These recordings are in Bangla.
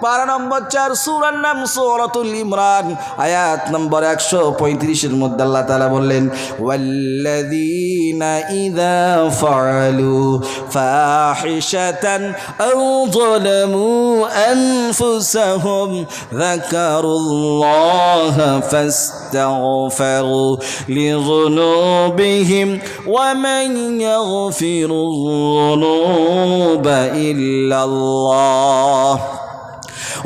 পারা নম্বর 4 সূরার নাম সূরাতুল ইমরান আয়াত নম্বর 135 এর মধ্যে আল্লাহ তাআলা বললেন ওয়াল্লাযীনা ইযা ফাআলু ফাহিশাতান আও যালামু আনফুসাহুম যাকারুল্লাহা ফাস্তাগফিরু লিযুনুবিহিম ওয়া মান ইয়াগফিরুয যুনুবা ইল্লাল্লাহ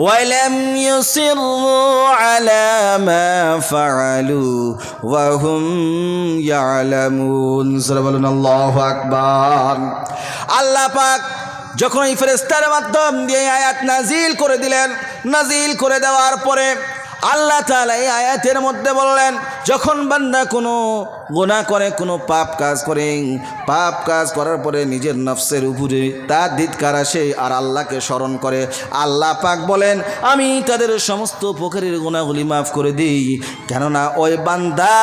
ولم يصروا على ما فعلوا وهم يعلمون سبحان الله أكبر আল্লাহ পাক যখন এই ফেরেশতার মাধ্যম দিয়ে আয়াত নাজিল করে দিলেন, নাজিল করে দেওয়ার পরে আল্লাহ তাআলা এই আয়াতের মধ্যে বললেন যখন বান্দা কোনো গুনাহ করে, কোনো পাপ কাজ করে, পাপ কাজ করার পরে নিজের নফসের উপরে তার ধিক্কার আসে আর আল্লাহকে স্মরণ করে, আল্লাহ পাক বলেন আমি তাদের সমস্ত প্রকারের গুনাহগুলি মাফ করে দিই, কেননা ওই বান্দা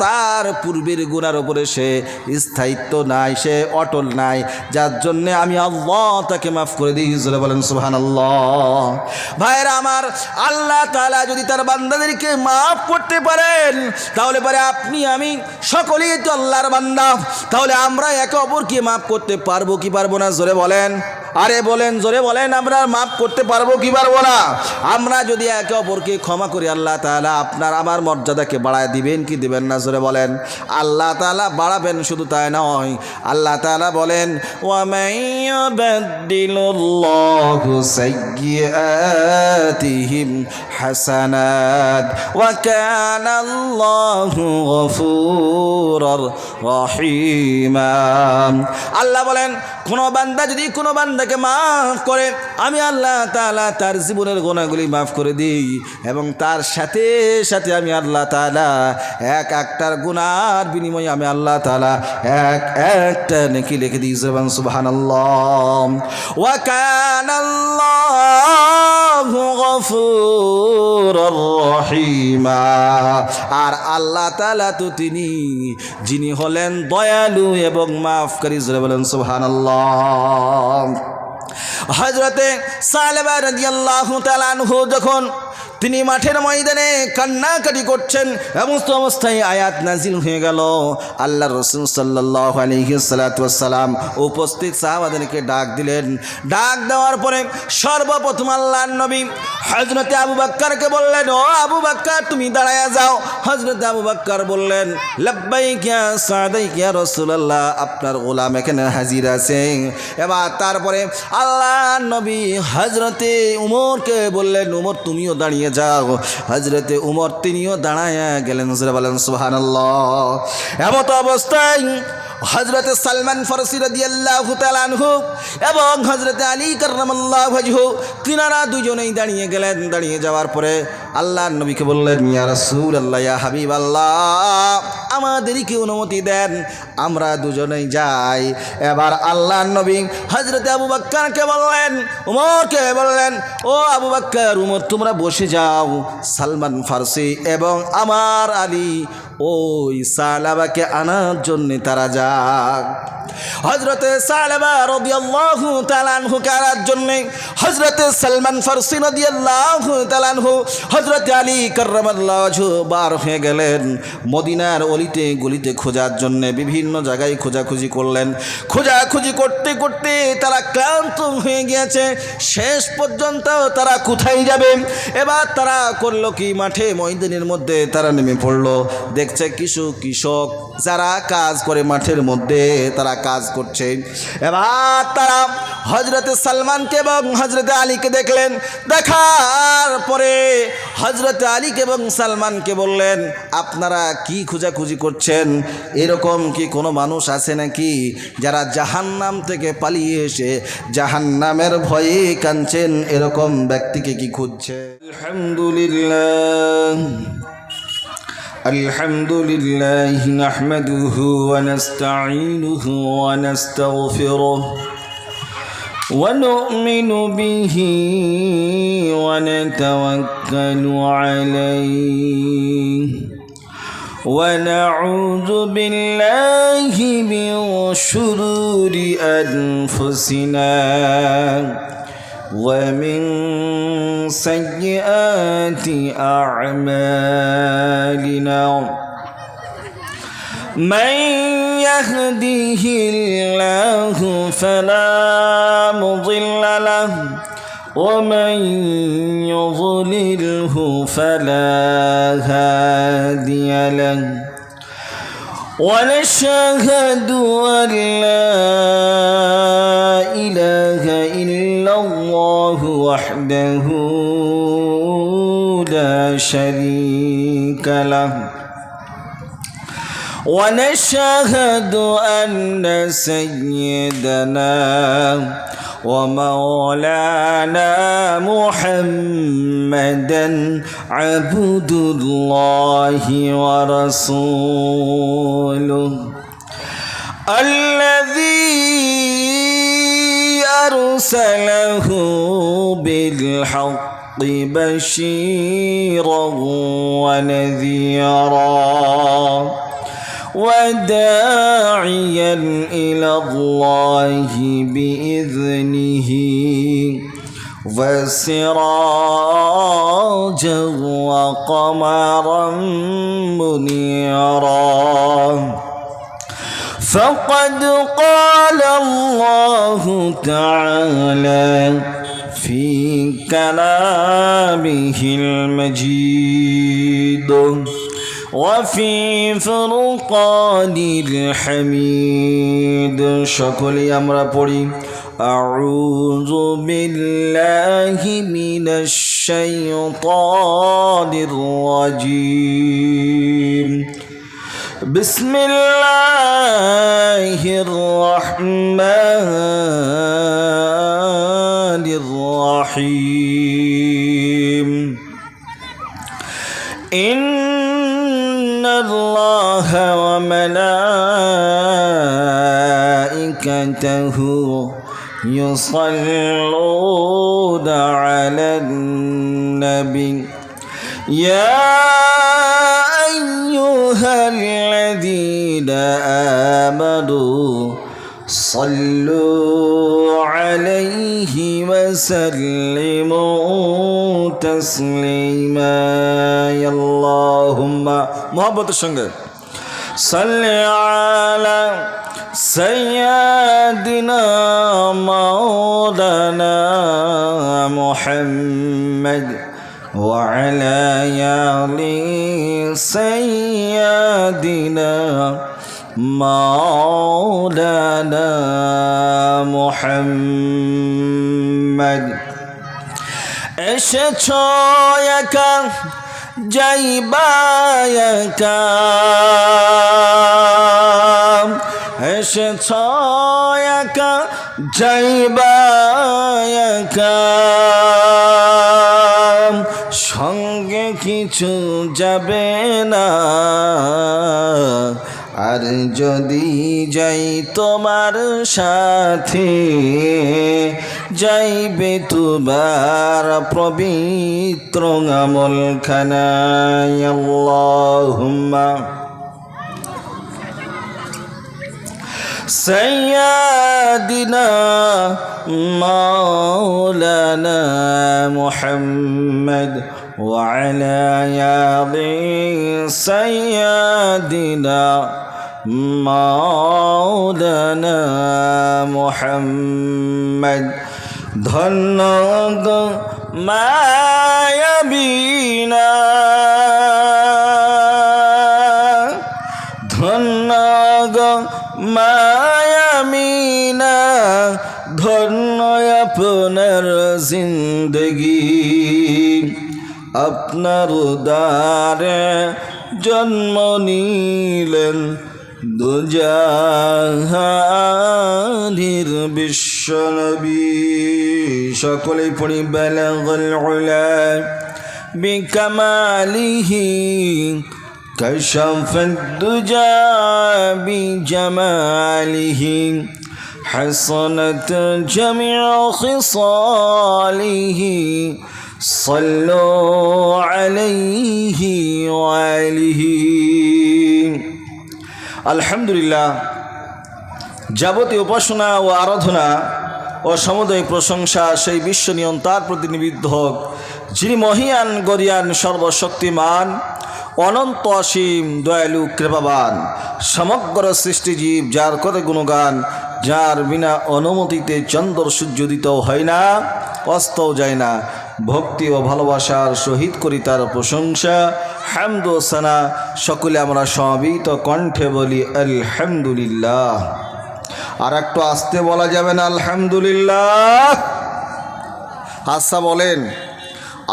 তার পূর্বের গুনার উপরে সে স্থায়িত্ব নাই, সে অটল নাই, যার জন্যে আমি আল্লাহ তাকে মাফ করে দিই। বলেন সুবহানাল্লাহ। ভাইরা আমার, আল্লাহ তাআলা যদি তার বান্দাদেরকে মাফ করতে পারেন তাহলে পরে আপনি আমি সকলেই তো আল্লাহর বান্দা, তাহলে আমরা একে অপরকে মাফ করতে পারবো কি পারবো না? জোরে বলেন, আরে বলেন, জোরে বলেন, আমরা মাফ করতে পারবো কি পারবো না? আমরা যদি একে অপরকে ক্ষমা করি আল্লাহ তাআলা আপনার আমার মর্যাদাকে বাড়ায় দিবেন কি দিবেন না? জোরে বলেন। আল্লাহ তাআলা বাড়াবেন, শুধু তাই নয়, আল্লাহ তাআলা বলেন ওয়া মান ইউবাদদিলুল্লাহু সাইয়্যাতিহিম হাসানাত ওয়া কানাল্লাহু গফুরুর রহিমা। আল্লাহ বলেন কোনো বান্দা যদি কোনো বান্দাকে মাফ করে আমি আল্লাহ তাআলা তার জীবনের গুনাহগুলি মাফ করে দিই এবং তার সাথে সাথে আমি আল্লাহ তাআলা এক একটার গুনার বিনিময়ে আমি আল্লাহ তাআলা এক একটা নেকি লিখে দিই। সুবহানাল্লাহ। ওয়া কানাল্লাহু গফুরুর রহিমা। আর আল্লাহ তাআলা তো তিনি যিনি হলেন দয়ালু এবং মাফকারী। বলেন সুবহানাল্লাহ। হযরতে সালেবা রাদিয়াল্লাহু তাআলা আনহু যখন তিনি মাঠের ময়দানে কান্নাকাটি করছেন, এমন অবস্থায় আয়াত নাজিল হয়ে গেল। আল্লাহর রাসূল সাল্লাল্লাহু আলাইহি ওয়াসাল্লাম উপস্থিত সাহাবাদেরকে ডাক দিলেন। ডাক দেওয়ার পরে সর্বপ্রথম আল্লাহর নবী হযরতে আবু বকরকে বললেন, ও আবু বকর তুমি দাঁড়ায়া যাও। হযরতে আবু বকর বললেন, লাব্বাইক ইয়া সাদাইক ইয়া রাসূলুল্লাহ, আপনার গোলাম এখানে হাজির আছে। এবার তারপরে আল্লাহর নবী হযরতে উমরকে বললেন, উমর তুমিও দাঁড়িয়ে যাও। হযরতে উমর তিনিও দাঁড়ায়া গেলেন। বলেন সুবহানাল্লাহ। এমত অবস্থায় হযরতে সালমান ফারসি রাদিয়াল্লাহু তাআলা আনহু এবং হযরতে আলী কাররামাল্লাহু ওয়াজহু তিনারা দুজনেই দাঁড়িয়ে গেলেন। দাঁড়িয়ে যাওয়ার পরে আল্লাহর নবীকে বললেন, ইয়া রাসূলুল্লাহ, ইয়া হাবিবাল্লাহ, আমাদেরকে অনুমতি দেন, আমরা দুজনেই যাই। এবার আল্লাহর নবী হযরতে আবু বকরকে বললেন, উমরকে বললেন, ও আবু বকর, উমর তোমরা বসে যাও, সালমান ফারসি এবং আমার আলী ওই সালাবাকে আনার জন্য তারা যাক। হযরতে সালাবা রাদিয়াল্লাহু তাআলা আনহু কারার জন্য হযরতে সালমান ফারসি রাদিয়াল্লাহু তাআলা আনহু হযরতে আলী কাররামাল্লাহু ওয়াজহু বার হয়ে গেলেন মদিনার অলিতে গলিতে খোঁজার জন্য। বিভিন্ন জায়গায় খোঁজাখুঁজি করলেন। খোঁজাখুঁজি করতে করতে তারা ক্লান্ত হয়ে গিয়েছে। শেষ পর্যন্ত তারা কোথায় যাবে? এবার তারা করলো কি, মাঠে ময়দানের মধ্যে তারা নেমে পড়লো। দেখছে কিছু কৃষক যারা কাজ করে মাঠের মধ্যে তারা কাজ করছে। এবার তারা হযরতে সালমানকে এবং হযরতে আলীকে দেখলেন। দেখার পরে হযরতে আলীকে এবং সালমানকে বললেন, আপনারা কি খোঁজাখুঁজি করছেন? এরকম কি কোনো মানুষ আছে নাকি যারা জাহান্নাম থেকে পালিয়ে এসে জাহান্নামের ভয়ে কাঁদছেন? এরকম ব্যক্তিকে কি খুঁজছে? আলহামদুলিল্লাহ الحمد لله نحمده ونستعينه ونستغفره ونؤمن به ونتوكل عليه ونعوذ بالله من شرور أنفسنا ومن سيئات أعمالنا من يهده الله فلا مضل له ومن يضلله فلا هادي له ونشهد أن لا إله إلا الله وحده لا شريك له ونشهد أن سيدنا ومولانا محمدا عبد الله ورسوله الذي أرسله بالحق بشيرا ونذيرا وداعيا إلى الله بإذنه وسراجا وقمرا منيرا فقد قال الله تعالى في كلامه المجيد وفي فرقان الحميد সকলে আমরা পড়ি أعوذ بالله من الشيطان الرجيم بسم الله الرحمن الرحيم إن الله وملائكته يصلون على النبي يا أيها الذين آمنوا صلوا عليه وسلموا تسليما اللهم محبت الشنغ صل على سيدنا مولانا محمد وعلى آل سيدنا مولانا محمد এসেছো একা যাইবা একা এসেছো একা যাইবা একা সঙ্গে কিছু যাবে না আর যদি যাই তোমার সাথে যাইবে তোমার পবিত্র আমলখানা আল্লাহুম্মা سيدنا مولانا محمد وعلى آل سيدنا مولانا محمد ধন্য গো মায়াবিনা ধন্য গো মায়ামিনা ধন্য আপনার জিন্দগি আপনার উদারে জন্ম নিলেন দুজাহানের বিশ্বনবী সকলেই পড়ি বালাগাল উলা বিকামালিহি كشف الدجى بجماله حصنت جميع خصاله صلوا عليه وآله الحمد لله যাবতীয় উপাসনা ও আরাধনা ও সমুদয় প্রশংসা সেই বিশ্ব নিয়ন্তার প্রতিনিধিত্ব হোক, যিনি মহিয়ান গরিয়ান সর্বশক্তিমান অনন্ত অসীম দয়ালু কৃপাবান, সমগ্র সৃষ্টিজীব যার করে গুণগান, যার বিনা অনুমতিতে চন্দ্র সূর্য উদিত হয় না, অস্তও যায় না। ভক্তি ও ভালোবাসার সহিত করি তার প্রশংসা, হামদ ও সানা সকলে আমরা সমবেত কণ্ঠে বলি আলহামদুলিল্লাহ। আর একটু আস্তে বলা যাবে না আলহামদুলিল্লাহ? আচ্ছা বলেন,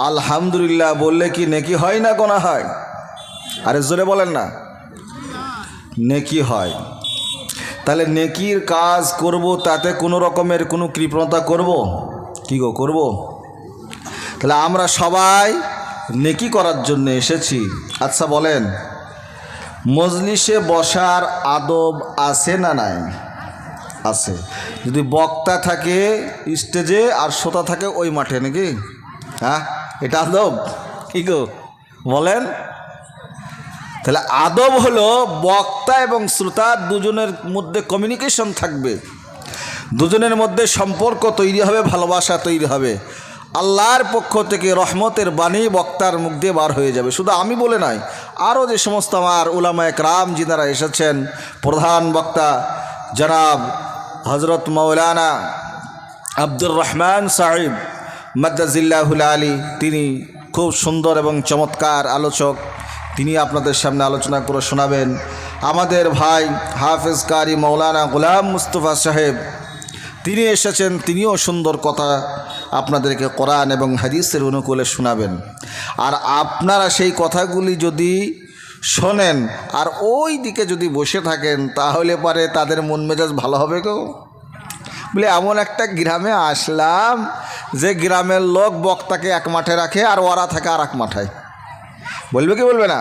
আলহামদুলিল্লাহ বললে কি নেকি হয় না গোনা হয়? আরে জোরে বলেন না, নেকি হয়। তাহলে নেকির কাজ করব, তাতে কোনো রকমের কোনো কৃপণতা করব কি গো? করব? তাহলে আমরা সবাই নেকি করার জন্য এসেছি। আচ্ছা বলেন, মজলিসে বসার আদব আছে না নাই? আছে। যদি বক্তা থাকে স্টেজে আর শ্রোতা থাকে ওই মাঠে, নাকি? হ্যাঁ, এটা আদব কি গো বলেন? তাহলে আদব হলো বক্তা এবং শ্রোতা দুজনের মধ্যে কমিউনিকেশন থাকবে, দুজনের মধ্যে সম্পর্ক তৈরি হবে, ভালোবাসা তৈরি হবে। আল্লাহর পক্ষ থেকে রহমতের বাণী বক্তার মুখ দিয়ে বার হয়ে যাবে। শুধু আমি বলে নয়, আরও যে সমস্ত আমার উলামায়ে কেরাম যিনারা এসেছেন, প্রধান বক্তা জনাব হজরত মৌলানা আব্দুর রহমান সাহেব মাদ্দাজিল্লাহুল আলী, তিনি খুব সুন্দর এবং চমৎকার আলোচক, তিনি আপনাদের সামনে আলোচনা করে শোনাবেন। আমাদের ভাই হাফেজ কারি মৌলানা গোলাম মুস্তফা সাহেব, তিনি এসেছেন, তিনিও সুন্দর কথা আপনাদেরকে কোরআন এবং হাদিসের অনুকূলে শোনাবেন। আর আপনারা সেই কথাগুলি যদি শোনেন আর ওই দিকে যদি বসে থাকেন, তাহলে পরে তাদের মন মেজাজ ভালো হবে গো। বলে এমন একটা গ্রামে আসলাম যে গ্রামের লোক বক্তাকে এক মাঠে রাখে আর ওরা থাকে আর এক মাঠায়। বলবে কি বলবে না?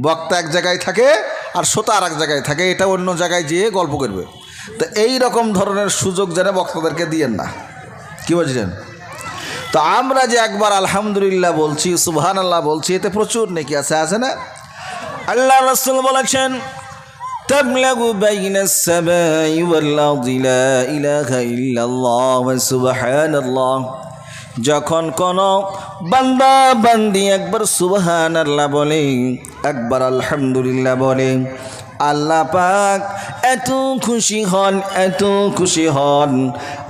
বক্তা এক জায়গায় থাকে আর শ্রোতা আর এক জায়গায় থাকে, এটা অন্য জায়গায় যেয়ে গল্প করবে। তো এই রকম ধরনের সুযোগ যেন বক্তাদেরকে দিয়েন না, কি বলছিলেন? তো আমরা যে একবার আলহামদুলিল্লাহ বলছি, সুবহানাল্লাহ বলছি, এতে প্রচুর নেকি আছে না? আল্লাহ রাসূল বলেছেন, তাবলাগু বাইনাস সামাই ওয়াল আরদি লা ইলাহা ইল্লাল্লাহ ওয়া সুবহানাল্লাহ। যখন কোনো বান্দা বান্দি একবার সুবহানাল্লাহ বলে, একবার আলহামদুলিল্লাহ বলে, আল্লাহ পাক এত খুশি হন, এত খুশি হন।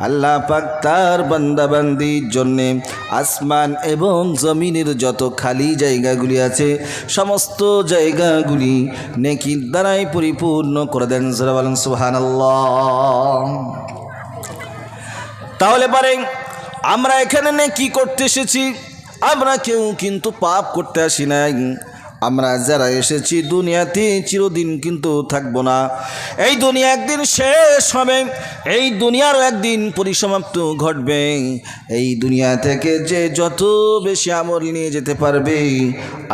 আল্লাহ পাক তার বান্দা বান্দির জন্যে আসমান এবং জমিনের যত খালি জায়গাগুলি আছে, সমস্ত জায়গাগুলি নেকির দ্বারাই পরিপূর্ণ করে দেন। বলেন সুবহানাল্লাহ। তাহলে পারে আমরা এখানে নেকি করতে এসেছি, আমরা কেউ কিন্তু পাপ করতে আসি নাই। আমরা যারা এসেছি দুনিয়াতে চিরদিন কিন্তু থাকবো না। এই দুনিয়া একদিন শেষ হবে, এই দুনিয়ার একদিন পরিসমাপ্ত ঘটবে। এই দুনিয়া থেকে যে যত বেশি আমল নিয়ে যেতে পারবে,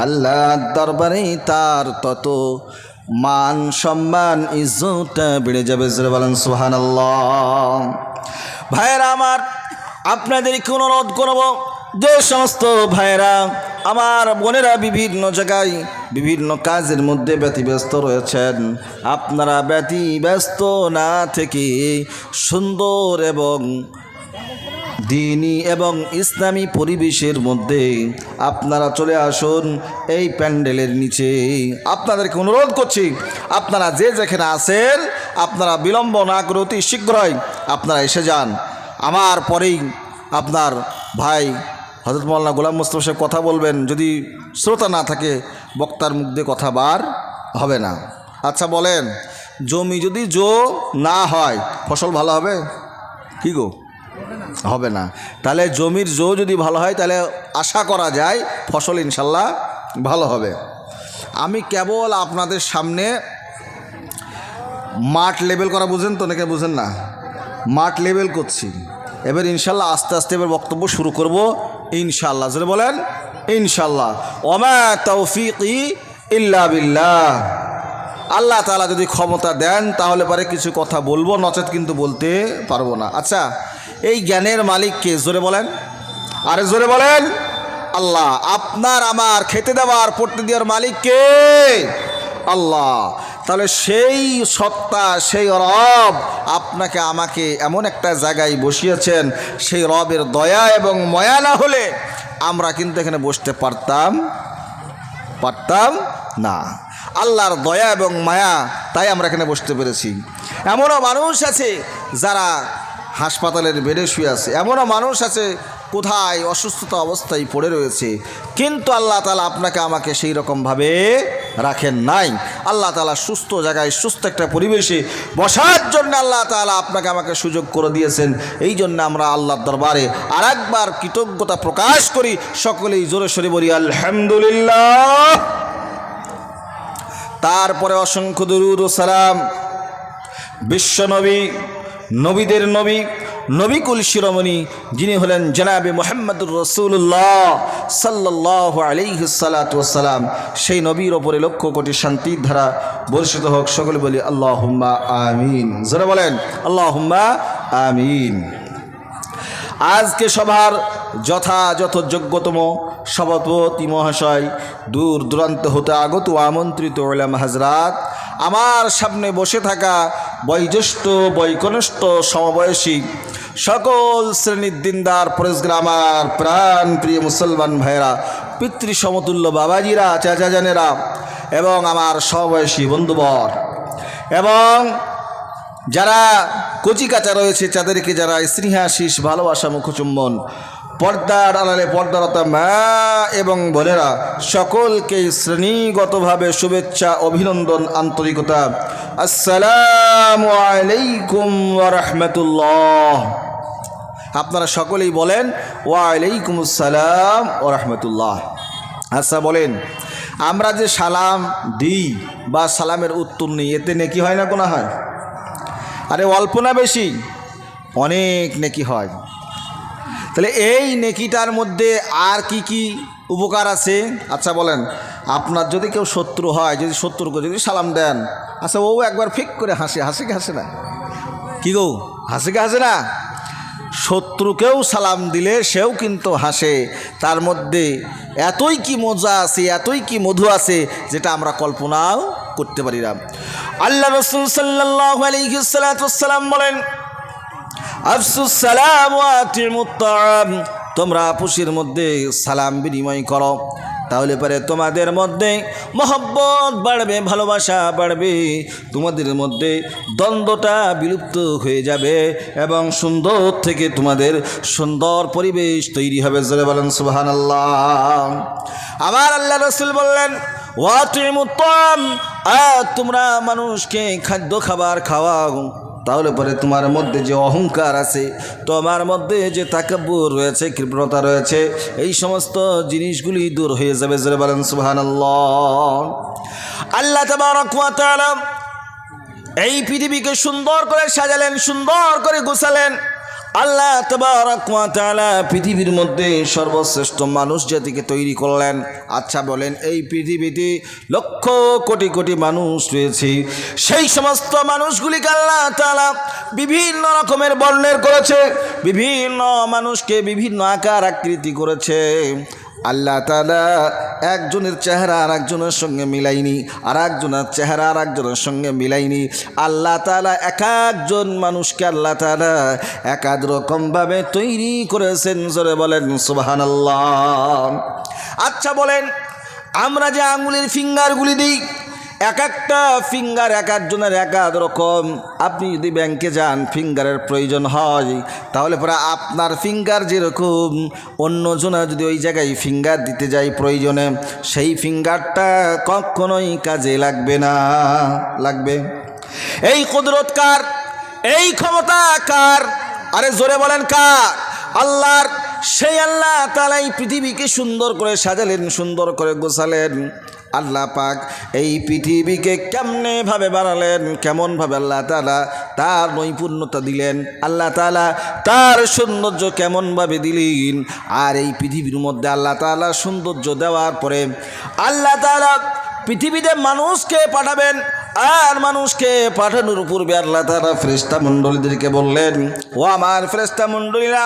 আল্লাহর দরবারে তার তত মান সম্মান ইজ্জতটা বেড়ে যাবে। বলেন সুবহানাল্লাহ। ভাইয়েরা আমার, আপনাদেরকে অনুরোধ করব, যে সমস্ত ভাইয়েরা আমার বোনেরা বিভিন্ন জায়গায় বিভিন্ন কাজের মধ্যে ব্যতিব্যস্ত রয়েছেন, আপনারা ব্যতিব্যস্ত না থেকে সুন্দর এবং দ্বীনি এবং ইসলামী পরিবেশের মধ্যে আপনারা চলে আসুন এই প্যান্ডেলের নিচে। আপনাদেরকে অনুরোধ করছি, আপনারা যে যেখানে আছেন, আপনারা বিলম্ব না করে অতি শীঘ্রই আপনারা এসে যান। আমার পরেই আপনার ভাই হযরত মাওলানা গোলাম মুস্তফা সাহেব কথা বলবেন। যদি শ্রোতা না থাকে, বক্তার মুখ দিয়ে কথা বার হবে না। আচ্ছা বলেন, জমি যদি জো না হয় ফসল ভালো হবে কি গো? হবে না। তাহলে জমির জো যদি ভালো হয়, তাহলে আশা করা যায় ফসল ইনশাল্লাহ ভালো হবে। আমি কেবল আপনাদের সামনে মাঠ লেবেল করা, বুঝেন তো নাকি বুঝেন না? মাঠ লেবেল করছি। এবার ইনশাল্লাহ আস্তে আস্তে এবার বক্তব্য শুরু করব ইনশাল্লাহ। যদি বলেন ইনশাল্লাহ। ওমা তৌফিকি ইল্লা বিল্লাহ। আল্লাহ তাআলা যদি ক্ষমতা দেন তাহলে পারে কিছু কথা বলবো, নচেত কিন্তু বলতে পারবো না। আচ্ছা, এই জ্ঞানের মালিক কে? জোরে বলেন, আরে জোরে বলেন। আল্লাহ। আপনার আমার খেতে দেওয়ার পড়তে দেওয়ার মালিক কে? আল্লাহ। তাহলে সেই সত্তা, সেই রব আপনাকে আমাকে এমন একটা জায়গায় বসিয়েছেন, সেই রবের দয়া এবং মায়া না হলে আমরা কিন্তু এখানে বসতে পারতাম না। আল্লাহর দয়া এবং মায়া, তাই আমরা এখানে বসতে পেরেছি। এমনও মানুষ আছে যারা হাসপাতালের বেডে শুয়ে আছে, এমনও মানুষ আছে কোথায় অসুস্থতা অবস্থায় পড়ে রয়েছে, কিন্তু আল্লাহ তাআলা আপনাকে আমাকে সেই রকমভাবে রাখেন নাই। আল্লাহ তাআলা সুস্থ জায়গায়, সুস্থ একটা পরিবেশে বসার জন্য আল্লাহ তাআলা আপনাকে আমাকে সুযোগ করে দিয়েছেন। এই জন্য আমরা আল্লাহর দরবারে আর একবার কৃতজ্ঞতা প্রকাশ করি। সকলেই জোরে সোরে বলি আলহামদুলিল্লাহ। তারপরে অসংখ্য দরুদ ও সালাম বিশ্বনবী, নবীদের নবী, নবিকুল শিরোমণি, যিনি হলেন জনাবে মুহাম্মদুর রাসূলুল্লাহ সাল্লাল্লাহু আলাইহি সাল্লাতু ওয়াসসালাম, সেই নবীর ওপরে লক্ষ কোটি শান্তির ধারা বর্ষিত হোক। সকলে বলি আল্লাহুম্মা আমিন। যারা বলেন আল্লাহুম্মা আমিন। আজকে সভার যথাযথ যোগ্যতম সভাপতি মহাশয়, দূর দূরান্ত হতে আগত আমন্ত্রিত উলামা হাজরাত, আমার সামনে বসে থাকা বয়োজ্যেষ্ঠ বয়কনিষ্ঠ সমবয়সী সকল শ্রেণীর দিনদার পরেশগার, আমার প্রাণ প্রিয় মুসলমান ভাইয়েরা, পিতৃ সমতুল্য বাবাজিরা, চাচা জানেরা এবং আমার সমবয়সী বন্ধুবর, এবং যারা কচিকাচা রয়েছে তাদেরকে যারা স্নেহাশিস ভালোবাসা মুখচুম্বন, পর্দার আড়ালে পর্দারতা মা এবং বোনেরা, সকলকে শ্রেণীগতভাবে শুভেচ্ছা, অভিনন্দন, আন্তরিকতা। আসসালামু আলাইকুম ওয়া রাহমাতুল্লাহ। আপনারা সকলেই বলেন ওয়া আলাইকুম আসসালাম ওয়া রাহমাতুল্লাহ। আচ্ছা বলেন, আমরা যে সালাম দিই বা সালামের উত্তর নিই, এতে নেকি হয় না গুনাহ হয়? আরে অল্প না বেশি? অনেক নেকি হয়। তাহলে এই নেকিটার মধ্যে আর কি কি উপকার আছে? আচ্ছা বলেন, আপনার যদি কেউ শত্রু হয়, যদি শত্রুকে যদি সালাম দেন, আচ্ছা ও একবার ফিক করে হাসে, হাসে কি হাসে না? কি গো, হাসে কি হাসে না? শত্রুকেও সালাম দিলে সেও কিন্তু হাসে। তার মধ্যে এতই কি মজা আছে, এতই কি মধু আছে, যেটা আমরা কল্পনাও করতে পারি না। আল্লাহ রাসূল সাল্লাল্লাহু আলাইহি ওয়াসাল্লাম বলেন, আফসুস সালাম ওয়া আতিমুত তাআম, তোমরা আপুসের মধ্যে সালাম বিনিময় করো, তাহলে পরে তোমাদের মধ্যে মহব্বত বাড়বে, ভালোবাসা বাড়বে, তোমাদের মধ্যে দ্বন্দ্বটা বিলুপ্ত হয়ে যাবে এবং সুন্দর থেকে তোমাদের সুন্দর পরিবেশ তৈরি হবে। জোরে বলেন সুবহানাল্লাহ। আমার আল্লাহ রাসূল বললেন ওয়া আতিমুত তাআম, তোমরা মানুষকে খাদ্য খাবার খাওয়াও, তাহলে পরে তোমার মধ্যে যে অহংকার আছে, তোমার মধ্যে যে তাকাব্বুর রয়েছে, কৃপণতা রয়েছে, এই সমস্ত জিনিসগুলি দূর হয়ে যাবে। জোরে বলেন সুবহানাল্লাহ। আল্লাহ তাবারক ওয়া তাআলা এই পৃথিবীকে সুন্দর করে সাজালেন, সুন্দর করে গোছালেন। আল্লাহ তাবারক ওয়া তাআলা পৃথিবীর মধ্যে সর্বশ্রেষ্ঠ মানুষ জাতিকে তৈরি করলেন। আচ্ছা বলেন, এই পৃথিবীতে লক্ষ কোটি কোটি মানুষ রয়েছে, সেই সমস্ত মানুষগুলিকে আল্লাহ তাআলা বিভিন্ন রকমের বর্ণের করেছে, বিভিন্ন মানুষকে বিভিন্ন আকার আকৃতি করেছে। আল্লাহ তাআলা একজনের চেহারা আর একজনের সঙ্গে মিলাইনি, আর একজনের চেহারা আর একজনের সঙ্গে মিলাইনি। আল্লাহ তাআলা এক একজন মানুষকে আল্লাহ তাআলা এক এক রকমভাবে তৈরি করেছেন। জোরে বলেন সুবহানাল্লাহ। আচ্ছা বলেন, আমরা যে আঙুলের ফিঙ্গারগুলি দিই, এক একটা ফিঙ্গার এক একজনের এক এক রকম। আপনি যদি ব্যাংকে যান, ফিঙ্গারের প্রয়োজন হয়, তাহলে পরে আপনার ফিঙ্গার যেরকম, অন্যজনা যদি ওই জায়গায় ফিঙ্গার দিতে যায় প্রয়োজনে, সেই ফিঙ্গারটা কখনোই কাজে লাগবে না। লাগবে? এই কুদরত কার? এই ক্ষমতা কার? আরে জোরে বলেন কার? আল্লাহর। সেই আল্লাহ তাআলা এই পৃথিবীকে সুন্দর করে সাজালেন, সুন্দর করে গোছালেন। আল্লাহ পাক এই পৃথিবীকে কেমনে ভাবে বানালেন, কেমন ভাবে আল্লাহ তাআলা তার নৈপুণ্যতা দিলেন, আল্লাহ তাআলা তার সৌন্দর্য কেমন ভাবে দিলেন। আর এই পৃথিবীর মধ্যে আল্লাহ তাআলা সৌন্দর্য দেওয়ার পরে আল্লাহ তাআলা পৃথিবীতে মানুষকে পাঠাবেন। আর মানুষকে পাঠানোর পূর্বে আল্লাহ তাআলা ফেরেশতা মণ্ডলীদেরকে বললেন, ও আমার ফেরেশতা মণ্ডলীরা,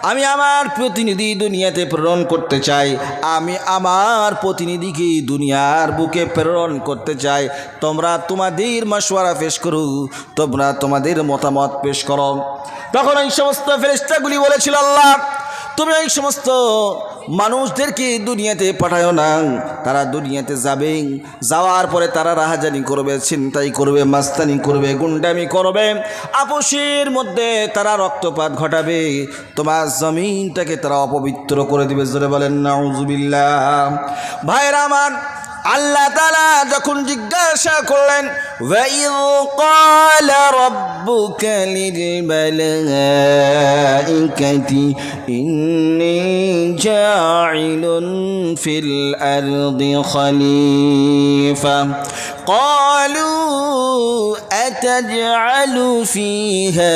আমি আমার প্রতিনিধি দুনিয়াতে প্রেরণ করতে চাই, আমি আমার প্রতিনিধিকে দুনিয়ার বুকে প্রেরণ করতে চাই। তোমরা তোমাদের মাশওয়ারা পেশ করো, তোমরা তোমাদের মতামত পেশ করো। তখন এই সমস্ত ফেরেশতাগুলি বলেছিল, আল্লাহ তুমি এই সমস্ত মানুষদেরকে দুনিয়াতে পাঠায়ো না, তারা দুনিয়াতে যাবে, যাওয়ার পরে তারা রাহাজানি করবে, ছিনতাই করবে, মাস্তানি করবে, গুন্ডামি করবে, আপোষের মধ্যে তারা রক্তপাত ঘটাবে, তোমার জমিনটাকে তারা অপবিত্র করে দিবে। জোরে বলেন নাউজুবিল্লাহ। ভাইরা আমার, আল্লাহ তাআলা যখন জিজ্ঞাসা করলেন, ওয়াইয ক্বালা রাব্বুকা লিল মালাইকাতি ইন্নী জাইলুন ফিল আরদি খলিফা ক্বালু আতাজআলু ফিহা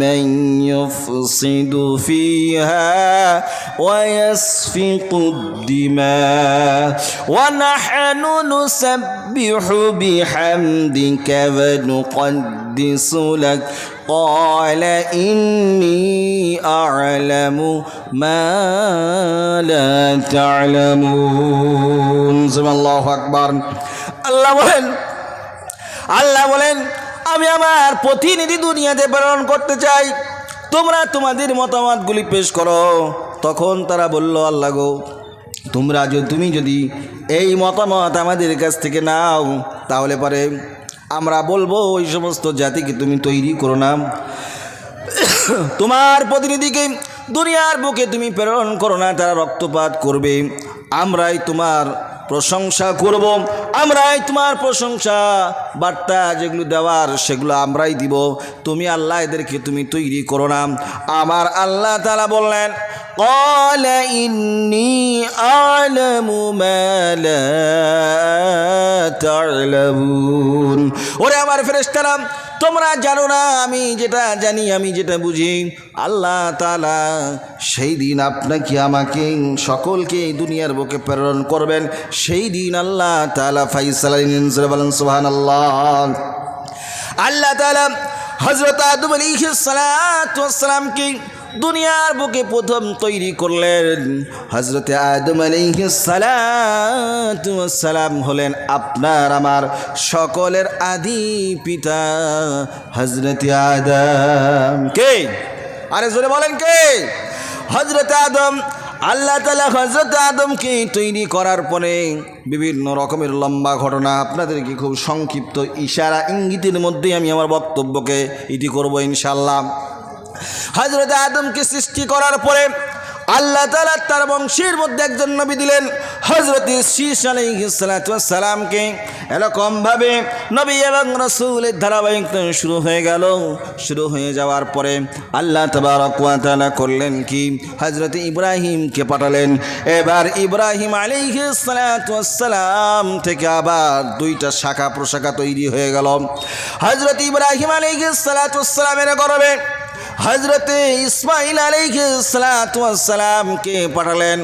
মান ইউফসিদু ফিহা ওয়া ইয়াসফিকুদ দিমা ওয়া নাহনু নুসাব্বিহু বিহামদিকা ওয়া নুকদ্দিসু লাক قال إني أعلم ما لا تعلمون الله أكبر আল্লাহ বলেন আমি আমার প্রতিনিধি দুনিয়াতে প্রেরণ করতে চাই, তোমরা তোমাদের মতামতগুলি পেশ করো। তখন তারা বলল, আল্লাহ গো, তুমি যদি এই মতামত আমাদের কাছ থেকে নাও, তাহলে পরে আমরা বলবো ওই সমস্ত জাতিকে তুমি তৈরি করো না, তোমার প্রতিনিধিকে দুনিয়ার বুকে তুমি প্রেরণ করো না, তারা রক্তপাত করবে, আমরাই তোমার প্রশংসা করব, আমরাই তোমার প্রশংসা বার্তা যেগুলো দেওয়ার সেগুলো আমরাই দিব, তুমি আল্লাহ এদেরকে তুমি তৈরি করো না। আমার আল্লাহ তাআলা বললেন, قال إني أعلم ما لا تعلمون। ওরে আমার ফেরেশতারা, তোমরা জানো না আমি যেটা জানি, আমি যেটা বুঝি। আল্লাহ তাআলা সেই দিন আপনাকে আমাকে সকলকে দুনিয়ার বুকে প্রেরণ করবেন, সেই দিন আল্লাহ তাআলা ফাইসালা নিন। বলেন সুবহানাল্লাহ। আল্লাহ তাআলা হযরত আদম আলাইহিস সালাতু ওয়াস সালামকে দুনিয়ার বুকে প্রথম তৈরি করলেন। হযরতে আদম আলাইহিস সালাতু ওয়াস সালাম হলেন আপনার আমার সকলের আদি পিতা হযরতে আদম। কে? আরে জোরে বলেন কে? হযরতে আদম। আল্লাহ তাআলা হযরত আদমকে তৈরি করার পরে বিভিন্ন রকমের লম্বা ঘটনা আপনাদেরকে খুব সংক্ষিপ্ত ইশারা ইঙ্গিতের মধ্যে আমি আমার বক্তব্যকে ইতি করব ইনশাআল্লাহ। হযরত আদমকে সৃষ্টি করার পরে আল্লাহ তাআলা তার বংশের মধ্যে একজন নবী দিলেন, হযরত শীস আলাইহিস সালাতু ওয়াস সালামকে। এরকমভাবে নবী এবং রাসূলের ধারাবাহিকতা শুরু হয়ে গেল। শুরু হয়ে যাওয়ার পরে আল্লাহ তাবারক ওয়া তাআলা করলেন কি, হযরত ইব্রাহিমকে পাঠালেন। এবার ইব্রাহিম আলাইহিস সালাতু ওয়াস সালাম থেকে আবার দুইটা শাখা প্রশাখা তৈরি হয়ে গেল। হযরত ইব্রাহিম আলাইহিস সালাতু ওয়াস সালামের গর্ভে হযরতে ইসমাঈল আলাইহিস সালাতু ওয়াস সালামকে পাঠালেন।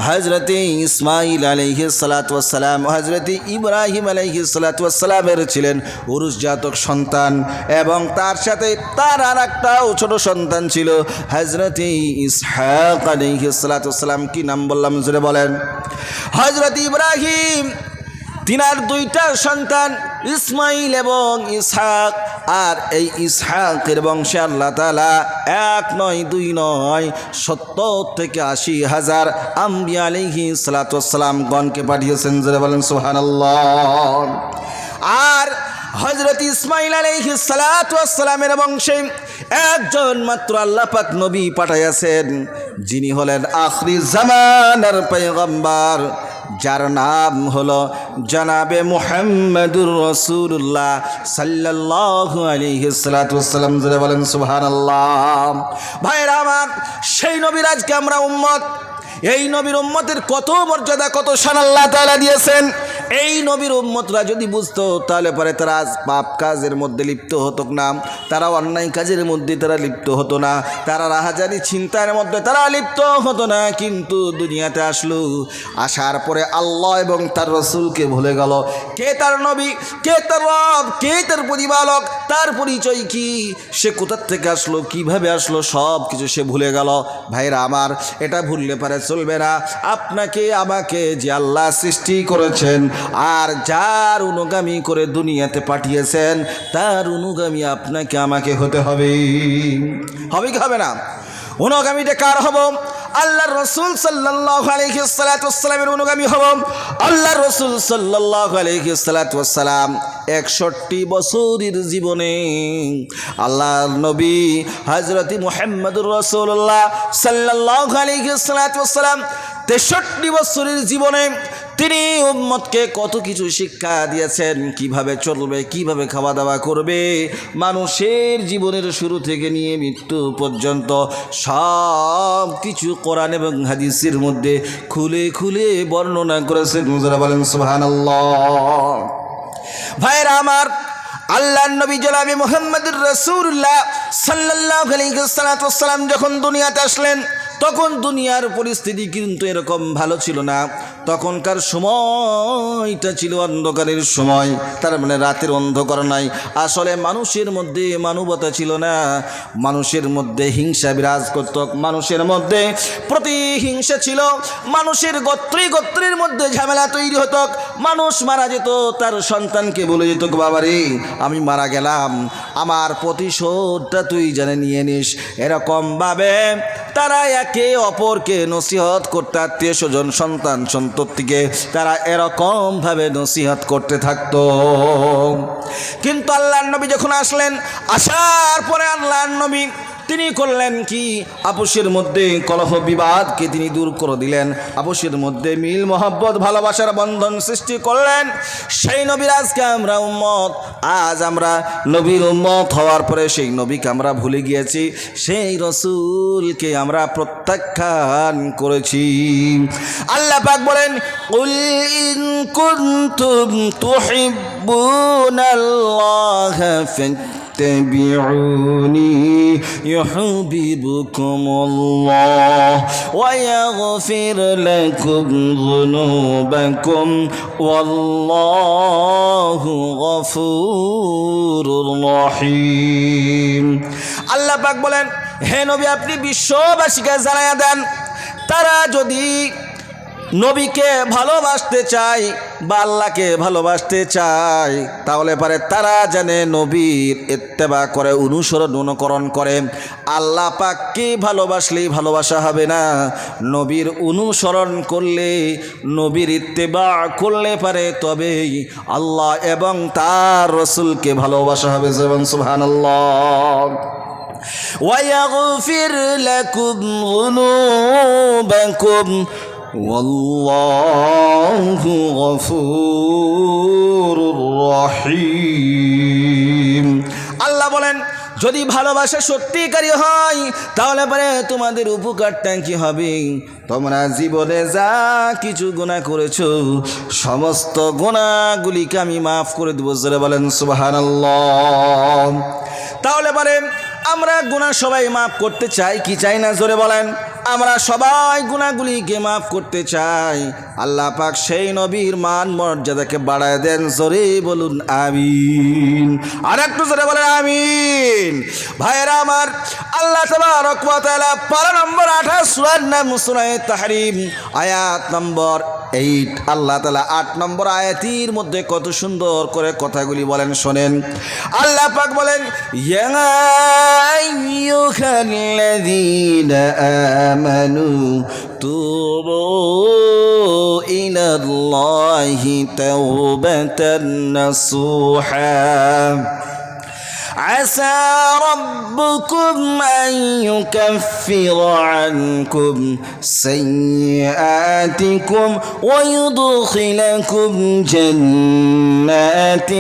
হযরতে ইসমাঈল আলাইহিস সালাতু ওয়াস সালাম হযরতে ইব্রাহিম আলাইহিস সালাতু ওয়াস সালামের ছিলেন উরুসজাতক সন্তান, এবং তার সাথে তার আরেকটাও ছোট সন্তান ছিল হযরতে ইসহাক আলাইহিস সালাতু ওয়াস সালাম। কি নাম বললাম জোরে বলেন? হযরত ইব্রাহিম তিনার দুইটা সন্তান ইসমাঈল এবং ইসহাক। আর এই ইসহাকের বংশে আল্লাহ তাআলা 1 নয় 2 নয় 70 থেকে 80,000 আম্বিয়া আলাইহিস সালাতু ওয়াস সালাম গণকে পাঠিয়েছেন। জোরে বলেন সুবহানাল্লাহ। আর হযরত ইসমাঈল আলাইহিস সালাতু ওয়াস সালামের বংশে একজন মাত্র আল্লাহ পাক নবী পাঠাইয়াছেন, যিনি হলেন আখিরি জামানার পয়গম্বর, যার নাম হলো জনাবে মুহাম্মদুর রাসূলুল্লাহ সাল্লাল্লাহু আলাইহি ওয়াসাল্লাম। জোরে বলেন সুবহানাল্লাহ। ভাইরা আমার, সেই নবীর আজকে আমরা উম্মত। এই নবীর উম্মতের কত মর্যাদা, কত শান আল্লাহ তাআলা দিয়েছেন। এই নবীর উম্মতরা যদি বুঝতো তাহলে পরে তারা আজ পাপ কাজের মধ্যে লিপ্ত হতো না, তারা অন্যায় কাজের মধ্যে তারা লিপ্ত হতো না, তারা রাহাজানি চিন্তার মধ্যে তারা লিপ্ত হতো না। কিন্তু দুনিয়াতে আসলো, আসার পরে আল্লাহ এবং তার রসুলকে ভুলে গেল। কে তার নবী, কে তার রব, কে তার প্রতিপালক, তার পরিচয় কি, সে কোথা থেকে আসলো, কিভাবে আসলো, সব কিছু সে ভুলে গেল। ভাইরা আমার, এটা ভুললে পারে চলবে না। আপনাকে আমাকে যে আল্লাহ সৃষ্টি করেছেন আর যার অনুগামী করে দুনিয়াতে পাঠিয়েছেন, তার অনুগামী আপনাকে আমাকে হতে হবে। হবে কি হবে না? অনুগামীটা কার হব? আল্লাহর রসুল সাল্লাল্লাহু আলাইহি ওয়াসাল্লামের অনুগামী হব। আল্লাহর রসুল সাল্লাল্লাহু আলাইহি ওয়াসাল্লাম 61 বছরের জীবনে আল্লাহর নবী হযরত মুহাম্মদুর রাসূলুল্লাহ সাল্লাল্লাহু আলাইহি ওয়াসাল্লাম 63 বছরের জীবনে তিনি উম্মতকে কত কিছু শিক্ষা দিয়েছেন, কিভাবে চলবে, কিভাবে খাওয়া দাওয়া করবে, মানুষের জীবনের শুরু থেকে নিয়ে মৃত্যু পর্যন্ত সব কিছু কোরআন এবং হাদিসের মধ্যে খুলে খুলে বর্ণনা করেছেন। যারা বলেন সুবহানাল্লাহ। ভাইরা আমার, আল্লাহর নবী জনাবে মুহাম্মদুর রাসূলুল্লাহ সাল্লাল্লাহু আলাইহি ওয়াসাল্লাম যখন দুনিয়াতে আসলেন, তখন দুনিয়ার পরিস্থিতি কিন্তু এরকম ভালো ছিল না। তখনকার সময়টা ছিল অন্ধকারের সময়, তার মানে রাতের অন্ধকার নাই। আসলে মানুষের মধ্যে মানবতা ছিল না, মানুষের মধ্যে হিংসা বিরাজ করত, মানুষের মধ্যে প্রতিহিংসা ছিল, মানুষের গোত্রের মধ্যে ঝামেলা তৈরি হতো। মানুষ মারা যেত, তার সন্তানকে বলে যেত, বাবারে আমি মারা গেলাম, আমার প্রতিশোধটা তুই জানে নিয়ে নিস। এরকমভাবে তারা একে অপরকে নসিহত করতে, আত্মীয় স্বজন, সন্তান সন্ততিকে তারা এরকমভাবে নসিহত করতে থাকতো। কিন্তু আল্লাহর নবী যখন আসলেন, আসার পরে আল্লাহর নবী তিনি করলেন কি, আপোষের মধ্যে কলহ বিবাদকে তিনি দূর করে দিলেন, আপোষের মধ্যে মিল মহব্বত ভালোবাসার বন্ধন সৃষ্টি করলেন। সেই নবীর আজকে আমরা উম্মত, আজ আমরা নবীর উম্মত হওয়ার পরে সেই নবীকে আমরা ভুলে গিয়েছি, সেই রসুলকে আমরা প্রত্যাখ্যান করেছি। আল্লাহ পাক বলেন, কুল ইন কুনতুম তুহিব্বুনাল্লাহ اتبعوني يحببكم الله ويغفر لكم ذنوبكم والله غفور رحيم। আল্লাহ পাক বলেন, হে নবী আপনি বিশ্ববাসীকে জানায়া দেন, তারা যদি নবীকে ভালোবাসতে চায় বা আল্লাহকে ভালোবাসতে চায়, তাহলে পারে তারা জানে নবীর ইত্তেবা করে, অনুকরণ করে। আল্লাহ পাককে ভালোবাসলেই ভালোবাসা হবে না, নবীর অনুসরণ করলে, নবীর ইত্তেবা করলে পারে তবেই আল্লাহ এবং তার রসুলকে ভালোবাসা হবে। সুবহানাল্লাহ। ويغفر لكم ذنوبكم والله غفور رحيم। আল্লাহ বলেন, যদি ভালোবাসা সত্যিকারী হয় তাহলে পরে তোমাদের উপকারটা কি হবে? তোমরা জীবনে যা কিছু গুনাহ করেছো সমস্ত গুনাহগুলিকে আমি মাফ করে দেব। যারা বলেন সুবহানাল্লাহ। তাহলে পরে আমরা গুনাহ সবাই মাফ করতে চাই কি চাই না? জোরে বলেন। আমরা সবাই গুনাহগুলিকে মাফ করতে চাই। আল্লাহ পাক সেই নবীর মান মর্যাদাকে বাড়ায় দেন। জোরে বলুন আমিন। আর একটু জোরে বলেন আমিন। ভাইরা আমার, আল্লাহ তাবারক ওয়া তাআলা পারা নম্বর 28 সূরার নাম সূরা তাহরিম, আয়াত নম্বর 8। আল্লাহ তাআলা 8 নম্বর আয়াতের মধ্যে কত সুন্দর করে কথাগুলি বলেন, শোনেন। আল্লাহ পাক বলেন, ইয়া আইয়ুহাল্লাযীনা আমানু তুবু ইলাল্লাহি তাওবাতান নাসুহা عسى ربكم أن يكفر عنكم سيئاتكم ويدخلكم جنات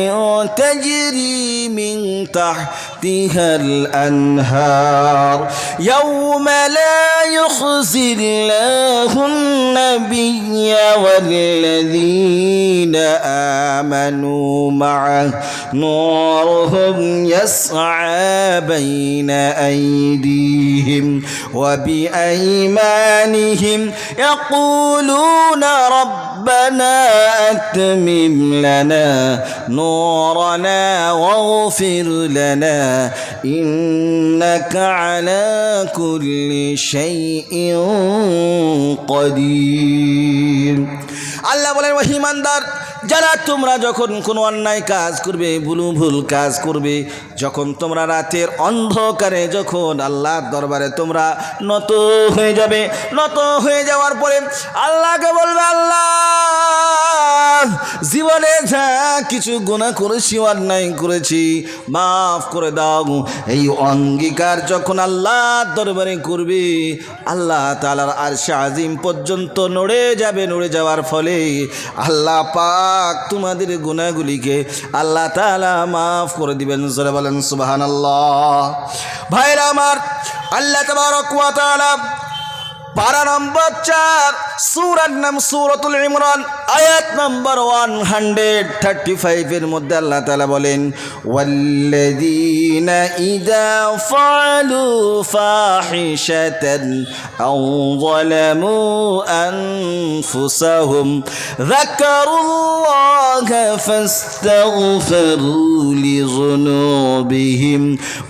تجري من تحت تحتها الأنهار يوم لا يخزي الله النبي والذين آمنوا معه نورهم يسعى بين أيديهم وبأيمانهم يقولون ربنا أتمم لنا نورنا واغفر لنا إنك على كل شيء قدير আল্লাহ বলেন ওহে ঈমানদার যারা তোমরা যখন কোনো অন্যায় কাজ করবে ভুল কাজ করবে যখন তোমরা রাতের অন্ধকারে যখন আল্লাহর দরবারে তোমরা নত হয়ে যাবে নত হয়ে যাওয়ার পরে আল্লাহকে বলবে আল্লাহ জীবনে যা কিছু গুনাহ করেছি অন্যায় করেছি মাফ করে দাও এই অঙ্গীকার যখন আল্লাহর দরবারে করবে আল্লাহ তাআলার আরশে আজিম পর্যন্ত নড়ে যাবে নড়ে যাওয়ার ফলে আল্লাহ পাক তোমাদের গুনাহগুলিকে আল্লাহ তাআলা মাফ করে দিবেন জোরে বলেন সুবহানাল্লাহ ভাইরা আমার আল্লাহ তাবারক ওয়া তাআলা পারা নম্বর 4 সূরার নাম সূরাতুল ইমরান আয়াত নম্বর 135 এর মধ্যে আল্লাহ তাআলা বলেন ওয়াল্লাযীনা ইযা ফাআলু ফাহিশাতান আও যালামু আনফুসাহুম যাকারুল্লাহা ফাস্তাগফিরু লিযুনুবিহিম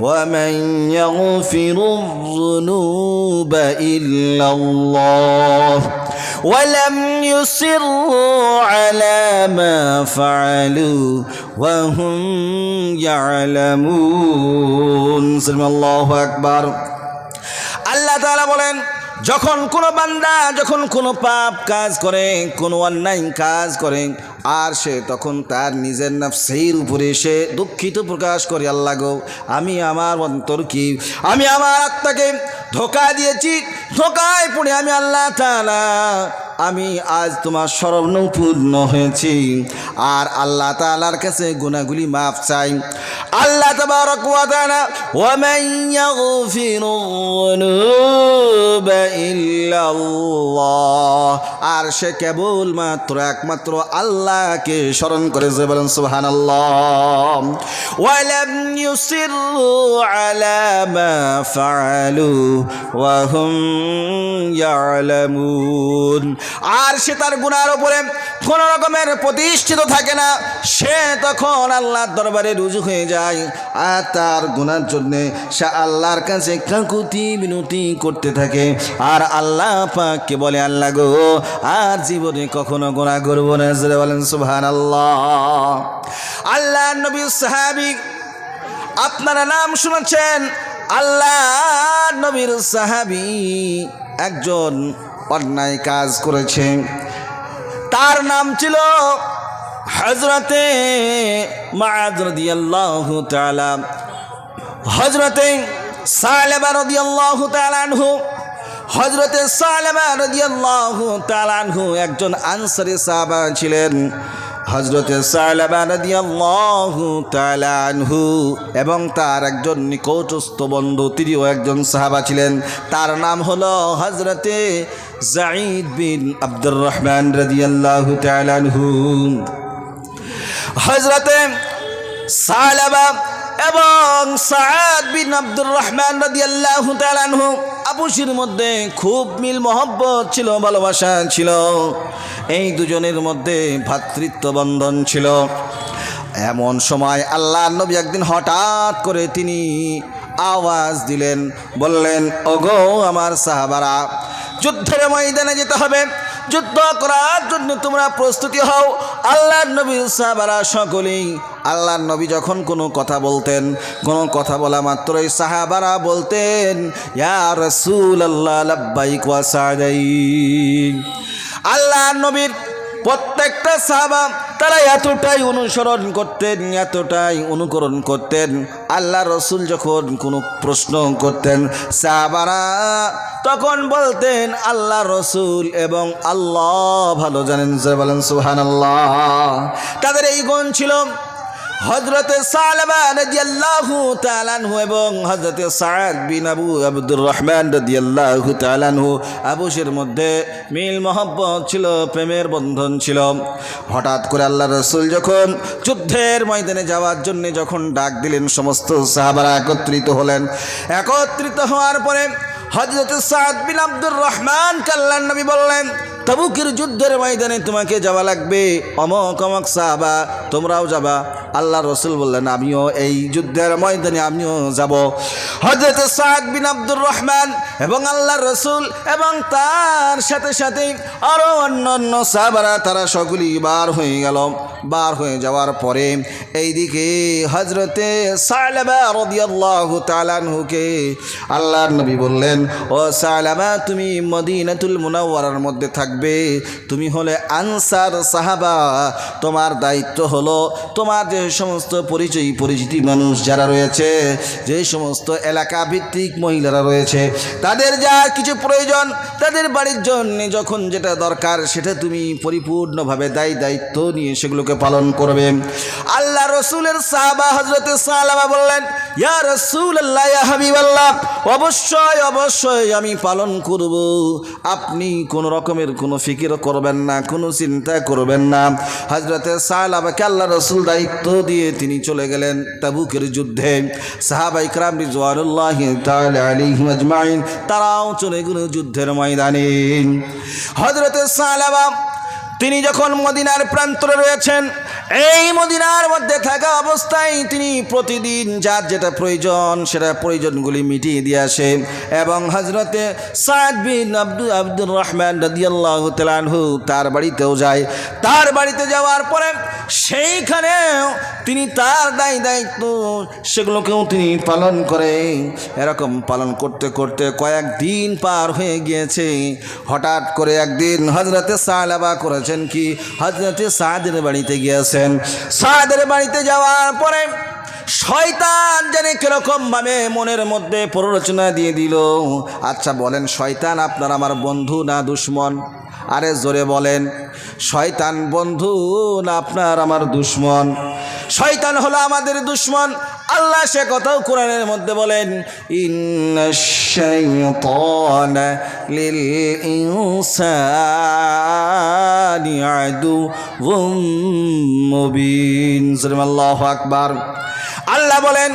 ওয়া মান ইয়াগফিরুয যুনুবা ইল্লা الله ولم يصروا على ما فعلوا وهم يعلمون سبحان الله أكبر আল্লাহ তাআলা বলেন যখন কোনো বান্দা যখন কোনো পাপ কাজ করে কোনো অন্যায় কাজ করে আর সে তখন তার নিজের নফসের উপরে সে দুঃখিত প্রকাশ করে আল্লাহ গো আমি আমার অন্তর কি আমি আমার আত্মাকে ধোঁকা দিয়েছি ধোঁকায় পড়ে আমি আল্লাহ তাআলা আমি আজ তোমার শরণাপন্ন হয়েছি আর আল্লাহ তাআলার কাছে গুনাহগুলি মাফ চাই আল্লাহ তাবারক ওয়া তাআলা ওয়া মান ইয়াগফিরু যুনুবা ইল্লাল্লাহ আর সে কেবল মাত্র একমাত্র আল্লাহকে স্মরণ করে যে বলেন সুবহানাল্লাহ ওয়া লাম ইউসিরু আলা মা ফাআলু ওয়া হুম ইয়ালামুন আর সে তার গুনার উপরে কোনো রকমের প্রতিষ্ঠিত থাকে না সে তখন আল্লাহর দরবারে রুজু হয়ে যায় আর তার গুনার জন্য সে আল্লাহর কাছে কাকুতি বিনতি করতে থাকে আর আল্লাহ পাককে বলে আল্লাহ গো আর জীবনে কখনো গুনাহ করব না জোরে বলেন সুবহানাল্লাহ আল্লাহর নবী সাহাবী আপনারা নাম শুনেছেন আল্লাহর নবীর সাহাবী একজন অন্যায় কাজ করেছে তার নাম ছিল হযরতে মুআয রাদিয়াল্লাহু তাআলা হযরতে সালেবা রাদিয়াল্লাহু তাআলা আনহু হযরতে সালেবা রাদিয়াল্লাহু তাআলা আনহু একজন আনসারী সাহাবা ছিলেন হযরতে সালেবা রাদিয়াল্লাহু তাআলা আনহু এবং তার একজন নিকটস্থ বন্ধু তিনিও একজন সাহাবা ছিলেন তার নাম হলো হযরতে যায়েদ বিন আব্দুর রহমান রাদিয়াল্লাহু তাআলা আনহু হযরতে সালেবা এবং সাদ বিন আব্দুর রহমান রাদিয়াল্লাহু তাআলা আনহু আপুসির মধ্যে খুব মিল মহব্বত ছিল ভালোবাসা ছিল এই দুজনের মধ্যে ভ্রাতৃত্ব বন্ধন ছিল এমন সময় আল্লাহর নবী একদিন হঠাৎ করে তিনি আওয়াজ দিলেন বললেন ওগো আমার সাহাবারা যুদ্ধের ময়দানে যেতে হবে যুদ্ধ করার জন্য তোমরা প্রস্তুতি হও আল্লাহর নবীর সাহাবারা সকলেই আল্লাহর নবী যখন কোনো কথা বলতেন কোনো কথা বলা মাত্রই সাহাবারা বলতেন ইয়া রাসূলুল্লাহ লাব্বাইক ওয়া সাদাইক আল্লাহর নবীর প্রত্যেকটা সাহাবা তারা এতটাই অনুসরণ করতেন এতটাই অনুকরণ করতেন আল্লাহ রসুল যখন কোনো প্রশ্ন করতেন সাহাবারা তখন বলতেন আল্লাহ রসুল এবং আল্লাহ ভালো জানেন যে বলেন সুবহানাল্লাহ তাদের এই গুণ ছিল হযরতে সালাবা রাদিয়াল্লাহু তাআলা আনহু এবং হযরতে সাদ বিন আবু আব্দুর রহমান রাদিয়াল্লাহু তাআলা আনহু আবুশের মধ্যে মিল মহব্বত ছিল, প্রেমের বন্ধন ছিল। হঠাৎ করে আল্লাহ রাসূল যখন যুদ্ধের ময়দানে যাওয়ার জন্য যখন ডাক দিলেন, সমস্ত সাহাবারা একত্রিত হলেন। একত্রিত হওয়ার পরে হযরতে সাদ বিন আব্দুর রহমান আল্লাহর নবী বললেন, তাবুকের যুদ্ধের ময়দানে তোমাকে যাওয়া লাগবে, অমক অমক সাহাবা তোমরাও যাবা। আল্লাহ রসুল বললেন, আমিও এই যুদ্ধের ময়দানে আমিও যাব। হযরতে সাদ বিন আব্দুর রহমান এবং আল্লাহ রসুল এবং তার সাথে সাথে আরও অন্যান্য সাহাবারা তারা সকলেই বার হয়ে গেল। বার হয়ে যাওয়ার পরে এইদিকে হযরতে সালাবা রাদিয়াল্লাহু তাআলা আনহুকে আল্লাহর নবী বললেন, ও সালাবা তুমি মদিনাতুল মুনাওয়ারার মধ্যে থাকবে, তুমি হলে আনসার সাহাবা, তোমার দায়িত্ব হলো তোমার যে সমস্ত পরিচয় পরিচিতি মানুষ যারা রয়েছে, যে সমস্ত এলাকা ভিত্তিক মহিলারা রয়েছে, তাদের যা কিছু প্রয়োজন, তাদের বাড়ির জন্য যখন যেটা দরকার সেটা তুমি পরিপূর্ণভাবে দায়িত্ব নিয়ে সেগুলোকে পালন করবে। আল্লাহ রসুলের সাহাবা হযরতে সালাবা বললেন, ইয়া রাসূলুল্লাহ, ইয়া হাবিবাল্লাহ, অবশ্যই অবশ্যই আমি পালন করব, আপনি কোনো রকমের কোনো ফিকির করবেন না, কোনো চিন্তা করবেন না। হযরতে সালাবাকে আল্লাহ রসুল দায়িত্ব দিয়ে তিনি চলে গেলেন তাবুকের যুদ্ধে। সাহাবায়ে কেরাম রিজওয়ানুল্লাহি তাআলা আলাইহিম আজমাইন তারাও চলে গেল যুদ্ধের ময়দানে। হযরতে সালাবা তিনি যখন মদিনার প্রান্তরে রয়েছেন, এই মদিনার মধ্যে থাকা অবস্থায় তিনি প্রতিদিন যার যেটা প্রয়োজন সেটা প্রয়োজনগুলি মিটিয়ে দিয়ে আসে। এবং হযরতে সাদ বিন আব্দুর রহমান রাদিয়াল্লাহু তাআলা আনহু তার বাড়িতেও যায়। তার বাড়িতে যাওয়ার পরে সেইখানেও তিনি তার দায়িত্ব সেগুলোকেও তিনি পালন করে। এরকম পালন করতে করতে কয়েকদিন পার হয়ে গিয়েছে। হঠাৎ করে একদিন হযরতে সালাবা করেছেন কি, হযরতে সাদের বাড়িতে গিয়েছেন। সাদের বাড়িতে যাওয়ার পরে শয়তান জানে কিরকম ভাবে মনের মধ্যে প্ররোচনা দিয়ে দিল। আচ্ছা বলেন, শয়তান আপনার আমার বন্ধু না দুশ্মন? আরে জোরে বলেন, শয়তান বন্ধু না আপনার আমার দুশ্মন? শয়তান হলো আমাদের দুশ্মন। আল্লাহ সে কথাও কোরআনের মধ্যে বলেন, ইন্নাশ শাইতানা লিল ইনসানি আদুউম মুবিন। আল্লাহু আকবার। আল্লাহ বলেন,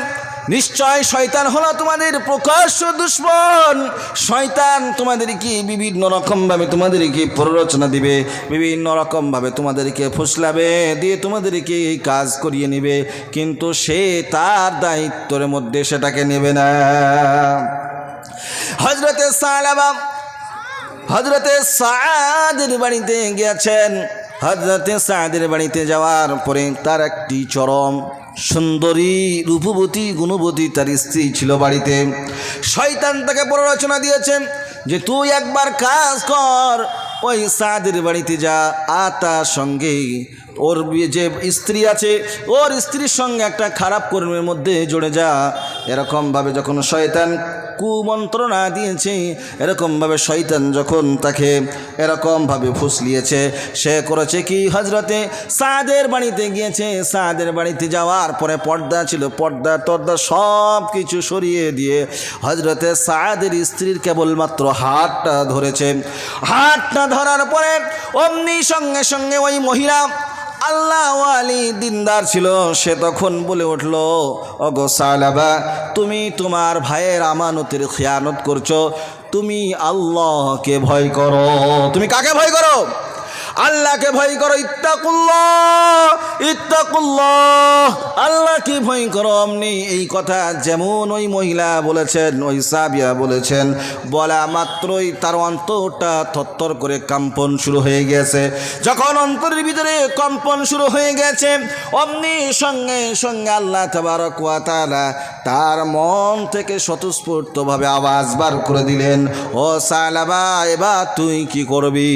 নিশ্চয় শয়তান হলো তোমাদের প্রকাশ্য দুশ্মন। শয়তান তোমাদেরকে বিভিন্ন রকমভাবে তোমাদেরকে প্ররোচনা দিবে, বিভিন্ন রকমভাবে তোমাদেরকে ফুসলাবে, দিয়ে তোমাদেরকে এই কাজ করিয়ে নেবে, কিন্তু সে তার দায়িত্বের মধ্যে সেটাকে নেবে না। হযরতে সালাবা হযরতে সাদের বাড়িতে গিয়েছেন। হযরতে সাদের বাড়িতে যাওয়ার পরে তার একটি চরম সুন্দরী রূপবতী গুণবতী তার স্ত্রী ছিল বাড়িতে। শয়তান তাকে প্ররোচনা দিয়েছেন যে তুই একবার কাজ কর, ওই সাদের বাড়িতে যা, আর তার সঙ্গে ওর যে স্ত্রী আছে ওর স্ত্রীর সঙ্গে একটা খারাপ কর্মের মধ্যে জড়ে যা। এরকমভাবে যখন শয়তান কুমন্ত্রণা দিয়েছে, এরকমভাবে শয়তান যখন তাকে এরকমভাবে ফুসলিয়েছে, সে করেছে কি, হযরতে সাদের বাড়িতে গিয়েছে। সাদের বাড়িতে যাওয়ার পরে পর্দা ছিল, পর্দা সব কিছু সরিয়ে দিয়ে হযরতে সাদের স্ত্রীর কেবলমাত্র হাতটা ধরেছে। হাতটা ধরার পরে অমনি সঙ্গে সঙ্গে ওই মহিলা আল্লাহ ওয়ালি দিনদার ছিল, সে তখন বলে উঠল, ওগো সালাবা, তুমি তোমার ভাইয়ের আমানতের খিয়ানত করছো, তুমি আল্লাহকে ভয় করো। তুমি কাকে ভয় করো? আল্লাহকে ভয় করো। ইত্তাকুল্লাহ, আল্লাহকে ভয় করো। অমনি এই কথা যেমন ওই মহিলা বলেছেন, ওই সাবিয়া বলেছেন, বলা মাত্রই তার অন্তরটা থরথর করে কম্পন শুরু হয়ে গেছে। যখন অন্তরের ভিতরে কম্পন শুরু হয়ে গেছে, অমনি সঙ্গে সঙ্গে আল্লাহ তাবারক ওয়া তাআলা তার মন থেকে স্বতঃস্ফূর্তভাবে আওয়াজ বার করে দিলেন, ও সালাবা, এবার তুই কি করবি?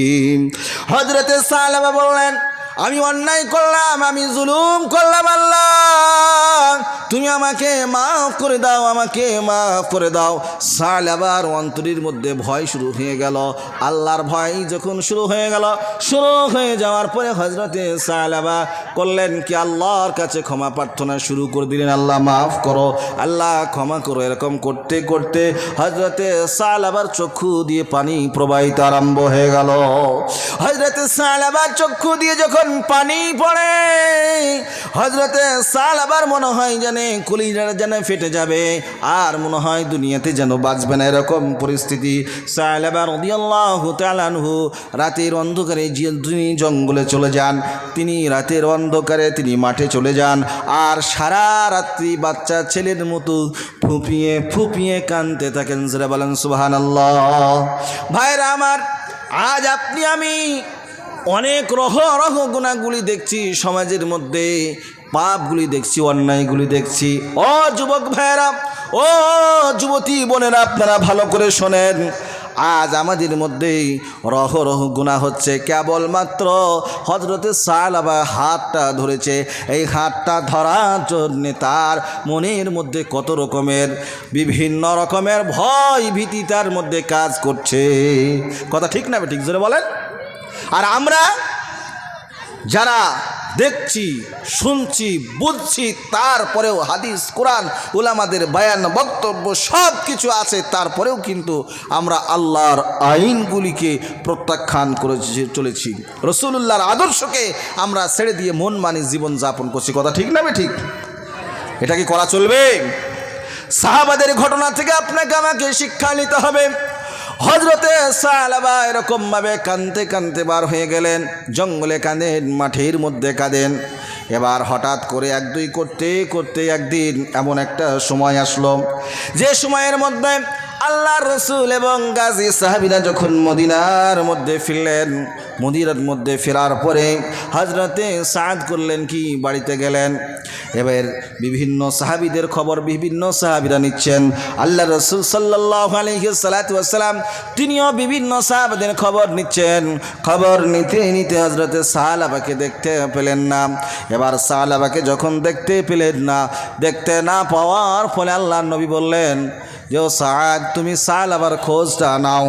হযরতে সালাবা বললেন, আমি অন্যায় করলাম, আমি জুলুম করলাম, আল্লাহ তুমি আমাকে মাফ করে দাও, আমাকে মাফ করে দাও। সালাবার অন্তরের মধ্যে ভয় শুরু হয়ে গেল। আল্লাহর ভয় যখন শুরু হয়ে গেল, শুরু হয়ে যাওয়ার পরে হজরতে সালাবা করলেন কি, আল্লাহর কাছে ক্ষমা প্রার্থনা শুরু করে দিলেন, আল্লাহ মাফ করো, আল্লাহ ক্ষমা করো। এরকম করতে করতে হজরতে সালাবার চক্ষু দিয়ে পানি প্রবাহিত আরম্ভ হয়ে গেল। হজরতে সালাবার চক্ষু দিয়ে যখন পানি পড়ে, হজরতে সালাবার মনে হয় যেন কলিজাটা যেন ফেটে যাবে, আর মনে হয় দুনিয়াতে যেন বাঁচবে না, এরকম পরিস্থিতি। সালাবা রাদিয়াল্লাহু তাআলা আনহু রাতের অন্ধকারে তিনি জঙ্গলে চলে যান, তিনি রাতের অন্ধকারে তিনি মাঠে চলে যান, আর সারা রাত্রি বাচ্চা ছেলের মতো ফুপিয়ে ফুপিয়ে কাঁদতে থাকেন। যারা বলেন সুবহানাল্লাহ। ভাইরা আমার, আজ আপনি আমি অনেক রহ গুণাগুলি দেখছি সমাজের মধ্যে, পাপগুলি দেখছি, অন্যায়গুলি দেখছি। ও যুবক ভাইরা, ও যুবতী বোনেরা, আপনারা ভালো করে শোনেন। আজ আমাদের মধ্যে রহ গুনাহ হচ্ছে। কেবলমাত্র হজরতে সালাবা হাতটা ধরেছে, এই হাতটা ধরার জন্যে তার মনের মধ্যে কত রকমের বিভিন্ন রকমের ভয় ভীতি তার মধ্যে কাজ করছে। কথা ঠিক না? ঠিক জোরে বলেন। আর আমরা যারা দেখছি, শুনছি, বুঝছি, তারপরেও হাদিস, কোরআন, উলামাদের বায়ান, বক্তব্য সব কিছু আছে, তারপরেও কিন্তু আমরা আল্লাহর আইনগুলিকে প্রত্যাখ্যান করে চলেছি। রাসূলুল্লাহর আদর্শকে আমরা ছেড়ে দিয়ে মন মানি জীবন যাপন করছি। কথা ঠিক না? ঠিক। এটা কি করা চলবে? সাহাবাদের ঘটনা থেকে আপনাকে আমাকে শিক্ষা নিতে হবে। হজরতে সালাবা এরকমভাবে কাঁদতে কাঁদতে বার হয়ে গেলেন, জঙ্গলে কাঁদেন, মাঠের মধ্যে কাঁদেন। এবার হঠাৎ করে এক দুই করতে করতে একদিন এমন একটা সময় আসলো, যে সময়ের মধ্যে আল্লাহর রাসূল এবং গাজী সাহাবীরা যখন মদিনার মধ্যে ফিরলেন, মদিনার মধ্যে ফেরার পরে হজরতে সাদ করলেন কি, বাড়িতে গেলেন। এবার বিভিন্ন সাহাবীদের খবর বিভিন্ন সাহাবীরা নিচ্ছেন। আল্লাহ রাসূল সাল্লাল্লাহু আলাইহি ওয়াসাল্লাম তিনিও বিভিন্ন সাহাবাদের খবর নিচ্ছেন। খবর নিতে নিতে হজরতে সালাবাকে দেখতে পেলেন না। এবার সালাবাকে যখন দেখতে পেলেন না, দেখতে না পাওয়ার ফলে আল্লাহর নবী বললেন যে, ও সাদ, তুমি সালাবার খোঁজটা নাও।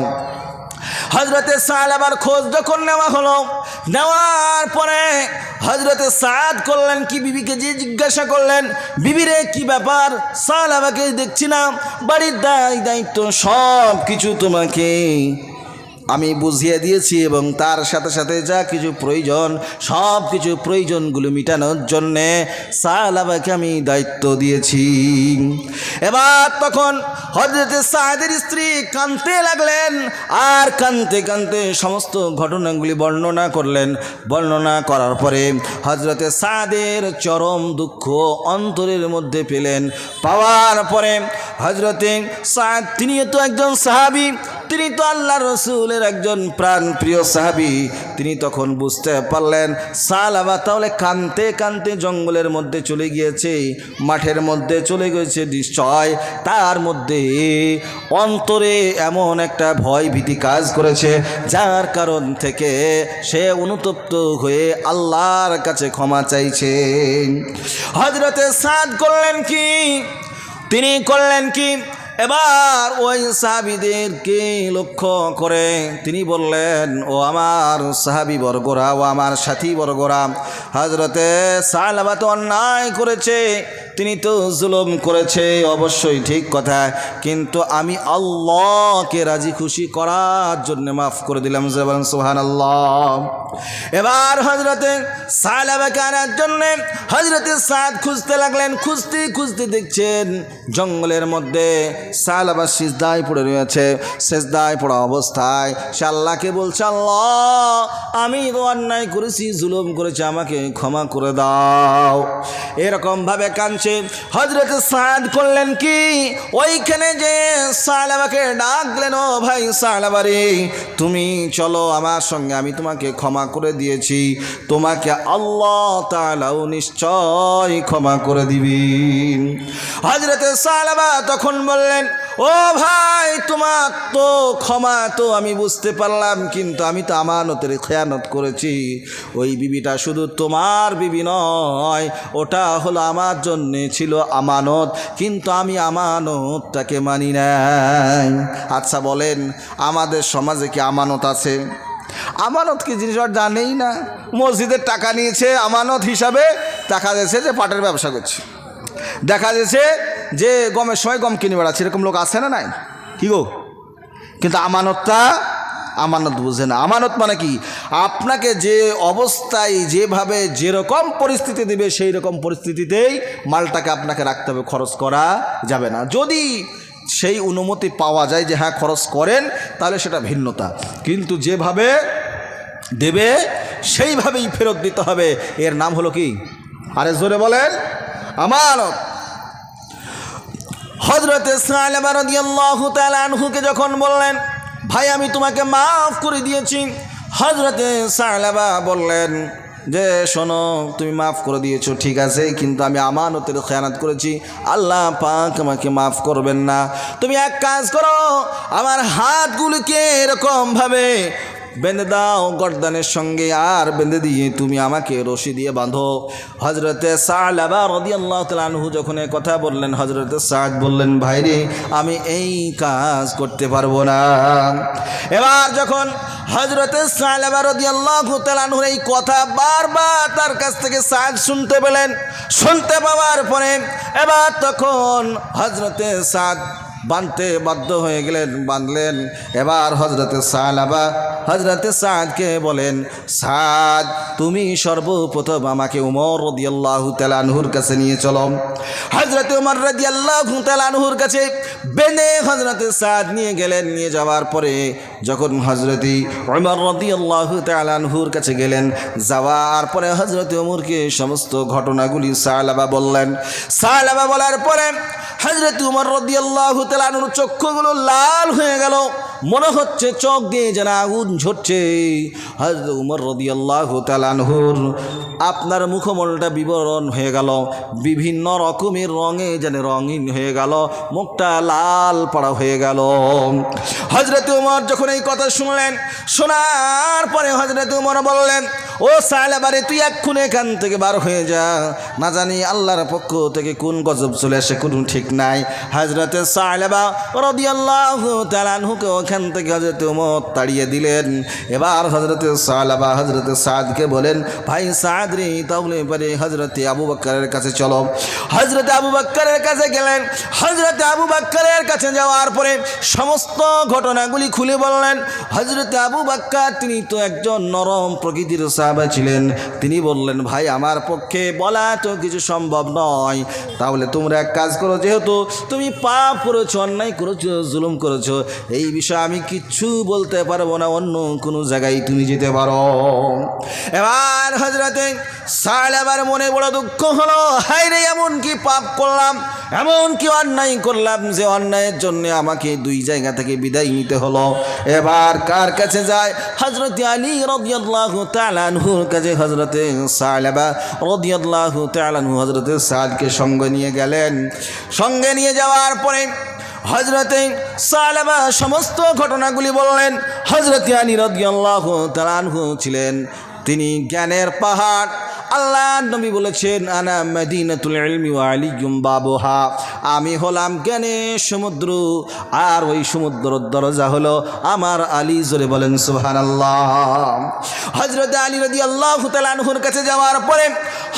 হজরতে সালাবার খোঁজ যখন নেওয়া হলো, নেওয়ার পরে হজরতে সাদ করলেন কি, বিবিকে যে জিজ্ঞাসা করলেন, বিবিরে কি ব্যাপার, সালাবাকে দেখছি না, বাড়ির দায়িত্ব সব কিছু তোমাকে আমি বুঝিয়ে দিয়েছি, এবং তার সাথে সাথে যা কিছু প্রয়োজন সব কিছু প্রয়োজনগুলো মেটানোর জন্যে সালাবাকে আমি দায়িত্ব দিয়েছি। এবার তখন হযরতে সাদের স্ত্রী কাঁদতে লাগলেন, আর কাঁদতে কাঁদতে সমস্ত ঘটনাগুলি বর্ণনা করলেন। বর্ণনা করার পরে হযরতে সাদের চরম দুঃখ অন্তরের মধ্যে পেলেন। পাওয়ার পরে হযরতে সাদ, তিনি তো একজন সাহাবী, তিনি তো আল্লাহর রাসূলের একজন প্রাণ প্রিয় সাহাবী, তিনি তখন বুঝতে পারলেন সালাবা তাহলে কাঁদতে কাঁদতে জঙ্গলের মধ্যে চলে গিয়েছে, মাঠের মধ্যে চলে গেছে, নিশ্চয় তার মধ্যে অন্তরে এমন একটা ভয় ভীতি কাজ করেছে, যার কারণ থেকে সে অনুতপ্ত হয়ে আল্লাহর কাছে ক্ষমা চাইছে। হযরতে সাদ করলেন কি, তিনি করলেন কি, এবার ওই সাহাবীদেরকে লক্ষ্য করে তিনি বললেন, ও আমার সাহাবী বর্গরা, ও আমার সাথী বর্গরা, হযরতে সালাবা তো অন্যায় করেছে, তিনি তো জুলুম করেছে, অবশ্যই ঠিক কথা, কিন্তু আমি আল্লাহকে রাজি খুশি করার জন্য মাফ করে দিলাম। সুবহানাল্লাহ। এবার হযরতে সালাবাকে আনার জন্য হযরতে সাদ খুঁজতে লাগলেন। খুঁজতে খুঁজতে দেখছেন জঙ্গলের মধ্যে সালাবা সিজদায় পড়ে রয়েছে। সিজদায় পড়া অবস্থায় সে আল্লাহকে বলছে, আল্লাহ আমি তো অন্যায় করেছি, জুলুম করেছি, আমাকে ক্ষমা করে দাও। এরকমভাবে কাঁদছে। আসছে। হযরত সাদ করলেন কি, ওইখানে যে সালাবাকে ডাকলেন, ও ভাই সালাবা রে, তুমি চলো আমার সঙ্গে, আমি তোমাকে ক্ষমা করে দিয়েছি, তোমাকে আল্লাহ তাআলাও নিশ্চয় ক্ষমা করে দিবেন। হযরত সালাবা তখন বললেন, ও ভাই তোমার তো ক্ষমা তো আমি বুঝতে পারলাম, কিন্তু আমি তো আমানতের খেয়ানত করেছি। ওই বিবিটা শুধু তোমার বিবি নয়, ওটা হলো আমার জন্যে ছিল আমানত, কিন্তু আমি আমানতটাকে মানি নাই। আচ্ছা বলেন, আমাদের সমাজে কি আমানত আছে? আমানত কি জিনিস আর জানেই না। মসজিদের টাকা নিয়েছে আমানত হিসাবে, দেখা যাচ্ছে যে পাটের ব্যবসা করছে, দেখা যাচ্ছে যে গমের সময় গম কিনে বেড়াচ্ছে, এরকম লোক আছে না নাই? কি গো, কিন্তু আমানতটা আমানত বুঝে না। আমানত মানে কি, আপনাকে যে অবস্থায় যেভাবে যেরকম পরিস্থিতি দেবে সেই রকম পরিস্থিতিতেই মালটাকে আপনাকে রাখতে হবে, খরচ করা যাবে না। যদি সেই অনুমতি পাওয়া যায় যে হ্যাঁ খরচ করেন, তাহলে সেটা ভিন্নতা, কিন্তু যেভাবে দেবে সেইভাবেই ফেরত দিতে হবে। এর নাম হলো কি? আরে জোরে বলেন, আমানত। হযরত সালাবা রাদিয়াল্লাহু তাআলা আনহুকে যখন বললেন, ভাই আমি তোমাকে মাফ করে দিয়েছি, হযরত সালাবা বললেন যে শোনো, তুমি মাফ করে দিয়েছো ঠিক আছে, কিন্তু আমি আমানতের খেয়ানত করেছি, আল্লাহ পাক আমাকে মাফ করবেন না। তুমি এক কাজ করো, আমার হাতগুলিকে এরকমভাবে বেঁধে দাও গর্দানের সঙ্গে, আর বেঁধে দিয়ে তুমি আমাকে রশি দিয়ে বাঁধো। হযরতে সালাবা রাদিয়াল্লাহু তাআলা আনহু যখন এই কথা বললেন, হযরতে সাদ বললেন, ভাইরে আমি এই কাজ করতে পারবো না। এবার যখন হযরতে সালাবা রাদিয়াল্লাহু তাআলা আনহুর এই কথা বারবার তার কাছ থেকে সাদ শুনতে পেলেন, শুনতে পাওয়ার পরে এবার তখন হযরতে সাদ বাঁধতে বাধ্য হয়ে গেলেন, বাঁধলেন। এবার হযরতে সালাবা হযরতে সাদকে বলেন, সাদ তুমি সর্বপ্রথম আমাকে উমর রাদিয়াল্লাহু তাআলা আনহুর কাছে নিয়ে চলো। হযরতে উমর রাদিয়াল্লাহু তাআলা আনহুর কাছে বেঁধে হযরতে সাদ নিয়ে গেলেন। নিয়ে যাওয়ার পরে যখন হযরতে উমর রাদিয়াল্লাহু তাআলা আনহুর কাছে গেলেন, যাওয়ার পরে হযরতে উমরকে সমস্ত ঘটনাগুলি সালাবা বললেন। সালাবা বলার পরে হযরত উমর রাদিয়াল্লাহু তাআলা আনহুর চক্ষুগুলো লাল হয়ে গেল, মনে হচ্ছে চোখ দিয়ে যেন আগুন ঝরছে। হযরত উমর রাদিয়াল্লাহু তাআলা আনহুর আপনার মুখমণ্ডলটা বিবরণ হয়ে গেল, বিভিন্ন রকমের রঙে যেন রঙিন হয়ে গেল, মুখটা লাল পাড়া হয়ে গেল। হযরত উমর যখন এই কথা শুনলেন, শোনার পরে হযরত উমর বললেন, ও সালাবা রে, তুই এক্ষুনি এখান থেকে বার হয়ে যা, না জানি আল্লাহর পক্ষ থেকে কোন গজব চলে আসে, কোনো ঠিক নাই। হযরতে সালাবা রাদিয়াল্লাহু তাআলা আনহুকে ওখান থেকে হযরত উমর তাড়িয়ে দিলেন। এবার হযরতে সালাবা হযরতে সাদকে বলেন, ভাই সাদ রে, তাহলে পরে হযরতে আবু বকরের কাছে চলো। হযরতে আবু বকরের কাছে গেলেন। হযরতে আবু বকরের কাছে যাওয়ার পরে সমস্ত ঘটনাগুলি খুলে বললেন। হযরতে আবু বকর তিনি তো একজন নরম প্রকৃতির সাহাবা ছিলেন। তিনি বললেন, ভাই আমার পক্ষে বলা তো কিছু সম্ভব নয়, তাহলে তোমরা এক কাজ করো, যেহেতু তুমি পাপ করেছো, অন্যায় করেছো, জুলুম করেছো, এই বিষয়ে আমি কিচ্ছু বলতে পারবো না, অন্য কোনো জায়গায় তুমি যেতে পারো। এবার হযরতে সালাবার মনে বড় দুঃখ হলো, হায় রে, এমন কি পাপ করলাম, এমন কি অন্যায় করলাম যে অন্যায়ের জন্য আমাকে দুই জায়গা থেকে বিদায় নিতে হলো। এবার কার কাছে যায়? হযরতে আলী রাদিয়াল্লাহু তাআলা আনহুর কাছে হযরতে সালাবা রাদিয়াল্লাহু তাআলা আনহু হযরতে সাদকে সঙ্গে নিয়ে গেলেন। সঙ্গে নিয়ে যাওয়ার পরে হযরতে সালাবা সমস্ত ঘটনাগুলি বললেন। হযরতে আলী রাদিয়াল্লাহু তাআলা আনহু ছিলেন তিনি জ্ঞানের পাহাড়। আল্লাহ নবী বলেছেন, আনা মদিনাতুল ইলমি ওয়া আলিয়্যুম বাবুহা, আমি হলাম জ্ঞানের সমুদ্র, আর ওই সমুদ্রের দরজা হলো আমার আলী। জোরে বলেন সুবহানাল্লাহ। হযরত আলী রাদিয়াল্লাহু তাআলা আনহুর কাছে যাওয়ার পরে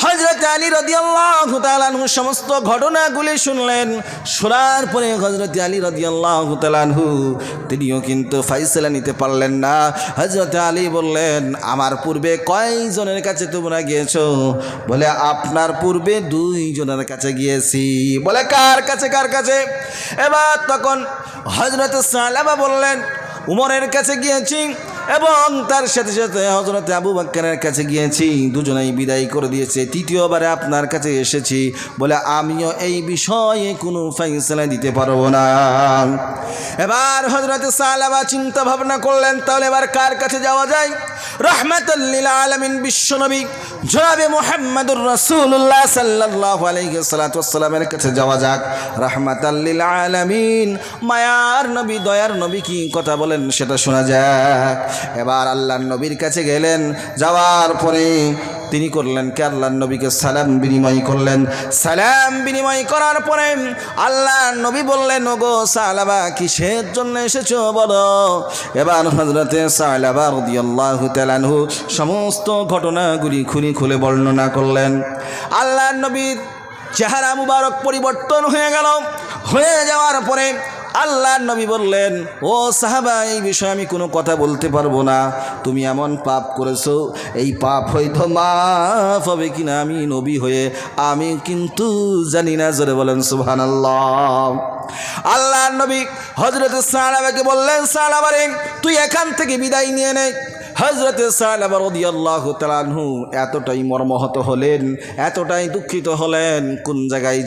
হযরত আলী রাদিয়াল্লাহু তাআলা আনহু সমস্ত ঘটনাগুলি শুনলেন। শোনার পরে হযরত আলী রাদিয়াল্লাহু তাআলা আনহু তিনিও কিন্তু ফায়সালা নিতে পারলেন না। হযরত আলী বললেন, আমার পূর্বে কয়জনের কাছে তোমরা গিয়েছো? বলে, আপনার পূর্বে 2 জনের কাছে গিয়েছি। বলে, কার কাছে কার কাছে? এবার তখন হযরত সালাবা বললেন, উমরের কাছে গিয়েছি, এবং তার সাথে সাথে হযরত আবু বকরের কাছে গিয়েছি, দুজনেই বিদায় করে দিয়েছে। তৃতীয়বারে আপনার কাছে এসেছি বলে আমিও এই বিষয়ে কোনো ফয়সালা দিতে পারবো না। এবার হযরত সালাবা চিন্তা ভাবনা করলেন, তাহলে এবার কার কাছে যাওয়া যায়? রাহমাতাল লিল আলামিন বিশ্বনবী জনাবে মুহাম্মদুর রাসূলুল্লাহ সাল্লাল্লাহু আলাইহি ওয়াসাল্লামের কাছে যাওয়া যাক। রাহমাতাল লিল আলামিন, মায়ার নবী, দয়ার নবী কি কথা বলেন সেটা শোনা যাক। এবার আল্লাহর নবীর কাছে গেলেন, যাওয়ার পরে তিনি করলেন কি আল্লাহর নবীকে সালাম বিনিময় করলেন। সালাম বিনিময় করার পরে আল্লাহর নবী বললেন, ওগো সালাবা কিসের জন্য এসেছো বলো। এবার হযরতে সালাবা রাদিয়াল্লাহু তাআলা আনহু সমস্ত ঘটনাগুলি খুলে বর্ণনা করলেন। আল্লাহর নবীর চেহারা মুবারক পরিবর্তন হয়ে গেল। হয়ে যাওয়ার পরে আল্লাহর নবী বললেন, ও সাহাবা, এই বিষয়ে আমি কোনো কথা বলতে পারবো না। তুমি এমন পাপ করেছো, এই পাপ হয়তো মাফ হবে কিনা আমি নবী হয়ে আমি কিন্তু জানি না। জোরে বলেন সুবহানাল্লাহ। আল্লাহর নবী হযরত সালাবাকে বললেন, সালাবা রে, তুই এখান থেকে বিদায় নিয়ে নে। হযরত সালাবা রাদিয়াল্লাহু তাআলা আনহু এতটাই মর্মাহত হলেন, এতটাই দুঃখিত হলেন, কোন জায়গায়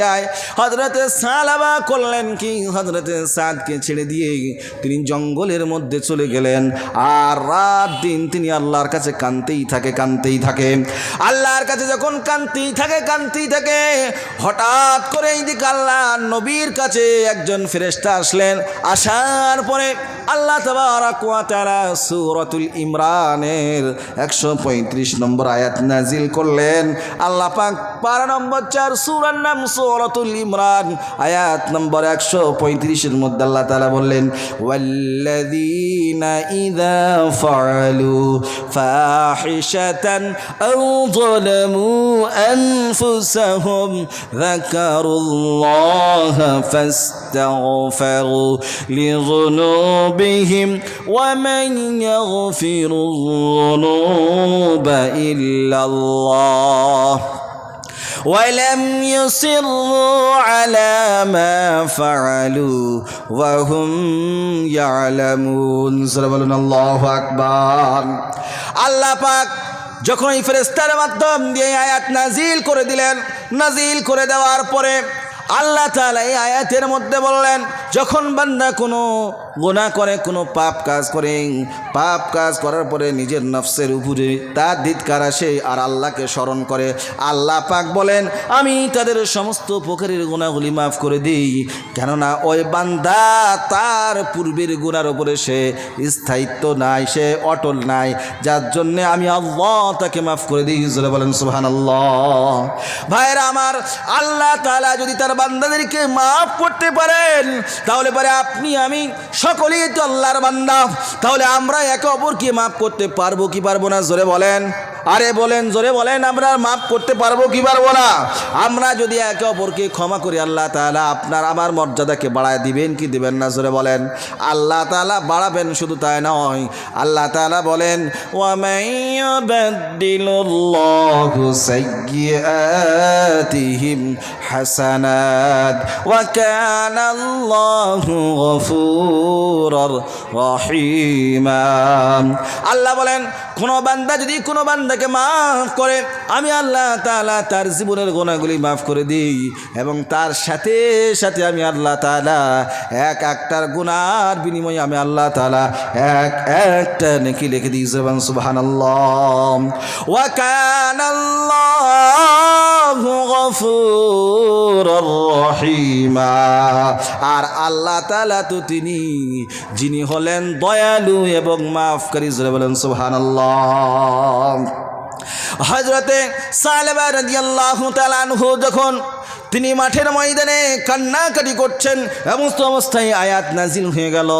যায়। হযরত সালাবা করলেন কি, হযরত সাদকে ছেড়ে দিয়ে তিনি জঙ্গলের মধ্যে চলে গেলেন। আর রাত দিন তিনি আল্লাহর কাছে কাঁদতেই থাকে। আল্লাহর কাছে যখন কাঁদতেই থাকে, হঠাৎ করে এইদিকে আল্লাহর নবীর কাছে একজন ফেরেশতা আসলেন। আসার পরে আল্লাহ তাবারাক ওয়া তাআলা সূরাতুল ইমরানের 135 নম্বর আয়াত নাজিল করলেন। আল্লাহ পাক পারা নম্বর 4 সূরার নাম সূরাতুল ইমরান, আয়াত নম্বর 135 এর মধ্যে আল্লাহ তাআলা বললেন, ওয়াল্লাযীনা ইযা ফাআলু ফাহিশাতান আও যালামু আনফুসাহুম যাকারুল্লাহা ফাস্তাগফিরু লিযুনুবিহিম ওয়া মান يغفر الذنوب إلا الله ولم يصروا على ما فعلوا وهم يعلمون الله أكبر। আল্লাহ পাক যখন এই ফেরেশতার মাধ্যম দিয়ে আয়াত নাজিল করে দিলেন, নাজিল করে দেওয়ার পরে আল্লাহ তাআলা এই আয়াতের মধ্যে বললেন, যখন বান্দা কোনো গুনাহ করে, কোনো পাপ কাজ করার পরে নিজের নফসের উপরে তার ধিক্কার আসে আর আল্লাহকে স্মরণ করে, আল্লাহ পাক বলেন আমি তাদের সমস্ত প্রকারের গুনাহগুলি মাফ করে দিই। কেননা ওই বান্দা তার পূর্বের গুনার উপরে সে স্থায়িত্ব নাই, সে অটল নাই, যার জন্যে আমি আল্লাহ তাকে মাফ করে দিই। জোরে বলেন সুবহানাল্লাহ। ভাইরা আমার, আল্লাহ তাআলা যদি তার বান্দাদেরকে মাফ করতে পারেন, তাহলে পরে আপনি আমি সকলেই তো আল্লাহর বান্দা। তাহলে আমরা একে অপরকে মাফ করতে পারবো কি পারবো না? জোরে বলেন, আরে বলেন, জোরে বলেন, আমরা মাফ করতে পারবো কি পারবো না? আমরা যদি একে অপরকে ক্ষমা করি, আল্লাহ তাআলা আপনার আমার মর্যাদাকে বাড়ায় দিবেন কি দিবেন না? জোরে বলেন, আল্লাহ তাআলা বাড়াবেন। শুধু তাই নয়, আল্লাহ তাআলা বলেন, ওয়া মান ইউবাদদিলুল্লাহু সাইয়্যাতিহিম হাসানাত ওয়া কানাল্লাহু গফুরুর রহিমা। আল্লাহ বলেন, কোনো বান্দা যদি কোনো বান্দাকে মাফ করে, আমি আল্লাহ তাআলা তার জীবনের গুনাহগুলি মাফ করে দিই এবং তার সাথে সাথে আমি আল্লাহ তাআলা একটার গুনার বিনিময়ে আমি আল্লাহ তাআলা একটা নেকি লিখে দিই। সুবহানাল্লাহ। ওয়া কানাল্লাহু গফুরুর রহিমা। আর আল্লাহ তাআলা তো তিনি যিনি হলেন দয়ালু এবং মাফকারী। জোরে বলেন সুবহানাল্লাহ। হযরতে সালেবা রাদিয়াল্লাহু তাআলা আনহু যখন তিনি মাঠের ময়দানে কান্নাকাটি করছেন, এমন অবস্থায় আয়াত নাজিল হয়ে গেল।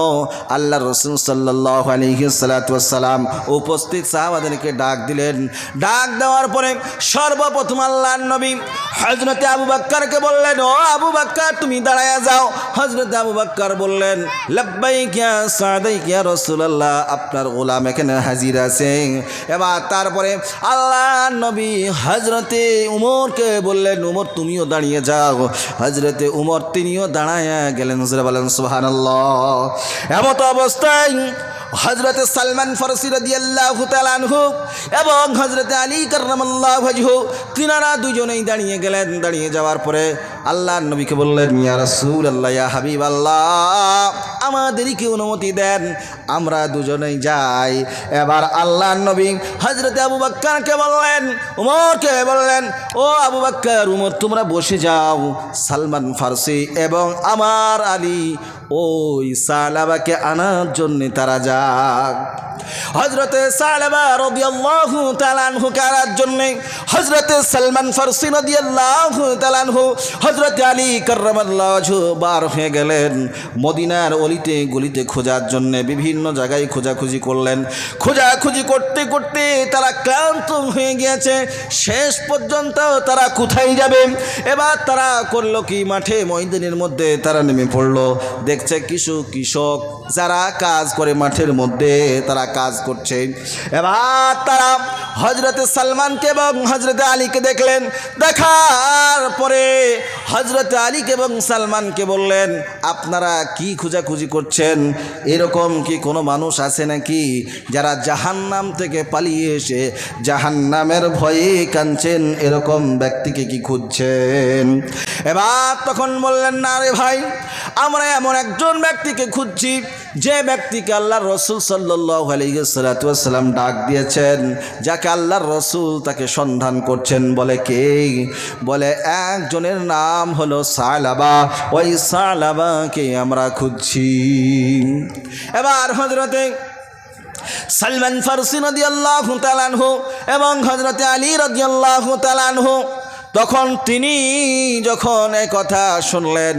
আল্লাহর রাসূল সাল্লাল্লাহু আলাইহি ওয়াসাল্লাম উপস্থিত সাহাবাদেরকে ডাক দিলেন। ডাক দেওয়ার পরে সর্বপ্রথম আল্লাহর নবী হযরতে আবু বকরকে বললেন, ও আবু বকর তুমি দাঁড়ায়া যাও। হযরতে আবু বকর বললেন, লাব্বাইক ইয়া সাদাইক ইয়া রাসূলুল্লাহ, আপনার গোলাম এখানে হাজির আছে। এবার তারপরে আল্লাহর নবী হযরতে উমরকে বললেন, উমর তুমিও দাঁড়িয়ে যাও। হযরতে উমর তিনিও দাঁড়ায়া গেলেন। বলেন সুবহানাল্লাহ। এমত অবস্থায় হযরত সালমান ফারসি রাদিয়াল্লাহু তাআলা আনহু এবং হযরত আলী কাররামাল্লাহু ওয়াজহু তিনারা দুজনেই দাঁড়িয়ে গেলেন। দাঁড়িয়ে যাওয়ার পরে আল্লাহর নবীকে বললেন, ইয়া রাসূলুল্লাহ, ইয়া হাবিবাল্লাহ, আমাদেরকে অনুমতি দেন, আমরা দুজনেই যাই। এবার আল্লাহর নবী হযরত আবু বকরকে বললেন, উমরকে বললেন, ও আবু বকর, উমর, তোমরা বসে যাও, সালমান ফারসি এবং আমার আলী ওই সালাবাকে আনার জন্য তারা যাক। হযরতে সালাবা রাদিয়াল্লাহু তাআলা আনহু কারার জন্য হযরতে সালমান ফারসি রাদিয়াল্লাহু তাআলা আনহু হযরতে আলী কাররামাল্লাহু ওয়াজহু বার হয়ে গেলেন মদিনার অলিতে গলিতে খোঁজার জন্য। বিভিন্ন জায়গায় খোঁজাখুঁজি করলেন। খোঁজাখুঁজি করতে করতে তারা ক্লান্ত হয়ে গিয়েছে। শেষ পর্যন্ত তারা কোথায় যাবে? এবার তারা করলো কি, মাঠে ময়দানের মধ্যে তারা নেমে পড়লো। দেখছে কিছু কৃষক যারা কাজ করে মাঠের মধ্যে তারা কাজ করছে। এবার তারা হযরতে সালমানকে এবং হযরতে আলীকে দেখলেন। দেখার পরে হযরতে আলীকে এবং সালমানকে বললেন, আপনারা কি খোঁজাখুঁজি করছেন? এরকম কি কোনো মানুষ আছে নাকি যারা জাহান্নাম থেকে পালিয়ে এসে জাহান্নামের ভয়ে কাঁদছেন? এরকম ব্যক্তিকে কি খুঁজছেন? এবার তখন বললেন, না রে ভাই, আমরা এমন একজন ব্যক্তিকে খুঁজছি যে ব্যক্তিকে আল্লাহর রাসূল সাল্লাল্লাহু আলাইহি ওয়াসাল্লাম ডাক দিয়েছেন, যাকে আল্লাহর রাসূল তাকে সন্ধান করছেন। বলে কে? বলে একজনের নাম হলো সালাবা, ওই সালাবাকে আমরা খুঁজছি। এবার হযরতে সালমান ফারসি রাদিয়াল্লাহু তাআলা আনহু এবং হযরতে আলী রাদিয়াল্লাহু তাআলা আনহু তখন তিনি যখন এই কথা শুনলেন,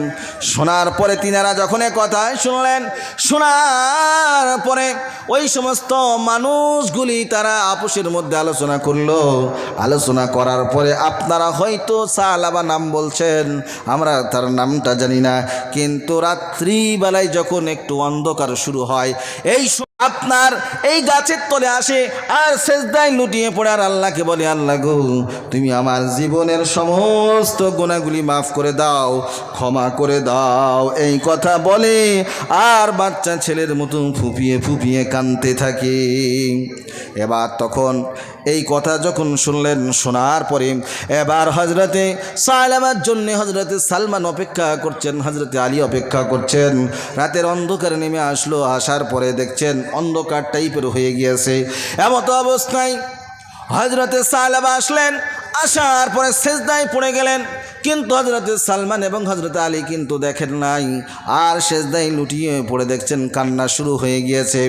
শোনার পরে তিনারা যখন এই কথা শুনলেন, শোনার পরে ওই সমস্ত মানুষগুলি তারা আপসের মধ্যে আলোচনা করলো। আলোচনা করার পরে, আপনারা হয়তো সালাবা নাম বলছেন, আমরা তার নামটা জানি না, কিন্তু রাত্রিবেলায় যখন একটু অন্ধকার শুরু হয়, এই আপনার এই গাছের তলে আসে আর সেজদায় লুটিয়ে পড়ে আর আল্লাহকে বলে, আল্লাহ গো, তুমি আমার জীবনের সমস্ত গুনাহগুলি মাফ করে দাও, ক্ষমা করে দাও, এই কথা বলে আর বাচ্চা ছেলের মতো ফুপিয়ে ফুপিয়ে কাঁদতে থাকে। এবার তখন এই কথা যখন শুনলেন, শোনার পরে এবার হযরতে সালাবার জন্য হযরতে সালমান অপেক্ষা করছেন, হযরতে আলী অপেক্ষা করছেন। রাতের অন্ধকার নেমে আসলো। আসার পরে দেখছেন অন্ধকার টাইপের হয়ে গিয়েছে। এমত অবস্থায় হযরতে সালাবা আসলেন। আসার পরে সেজদায় পড়ে গেলেন, কিন্তু হযরতে সালমান এবং হযরতে আলী কিন্তু দেখেন নাই। আর সেজদায় লুটিয়ে পড়ে দেখছেন কান্না শুরু হয়ে গিয়েছে।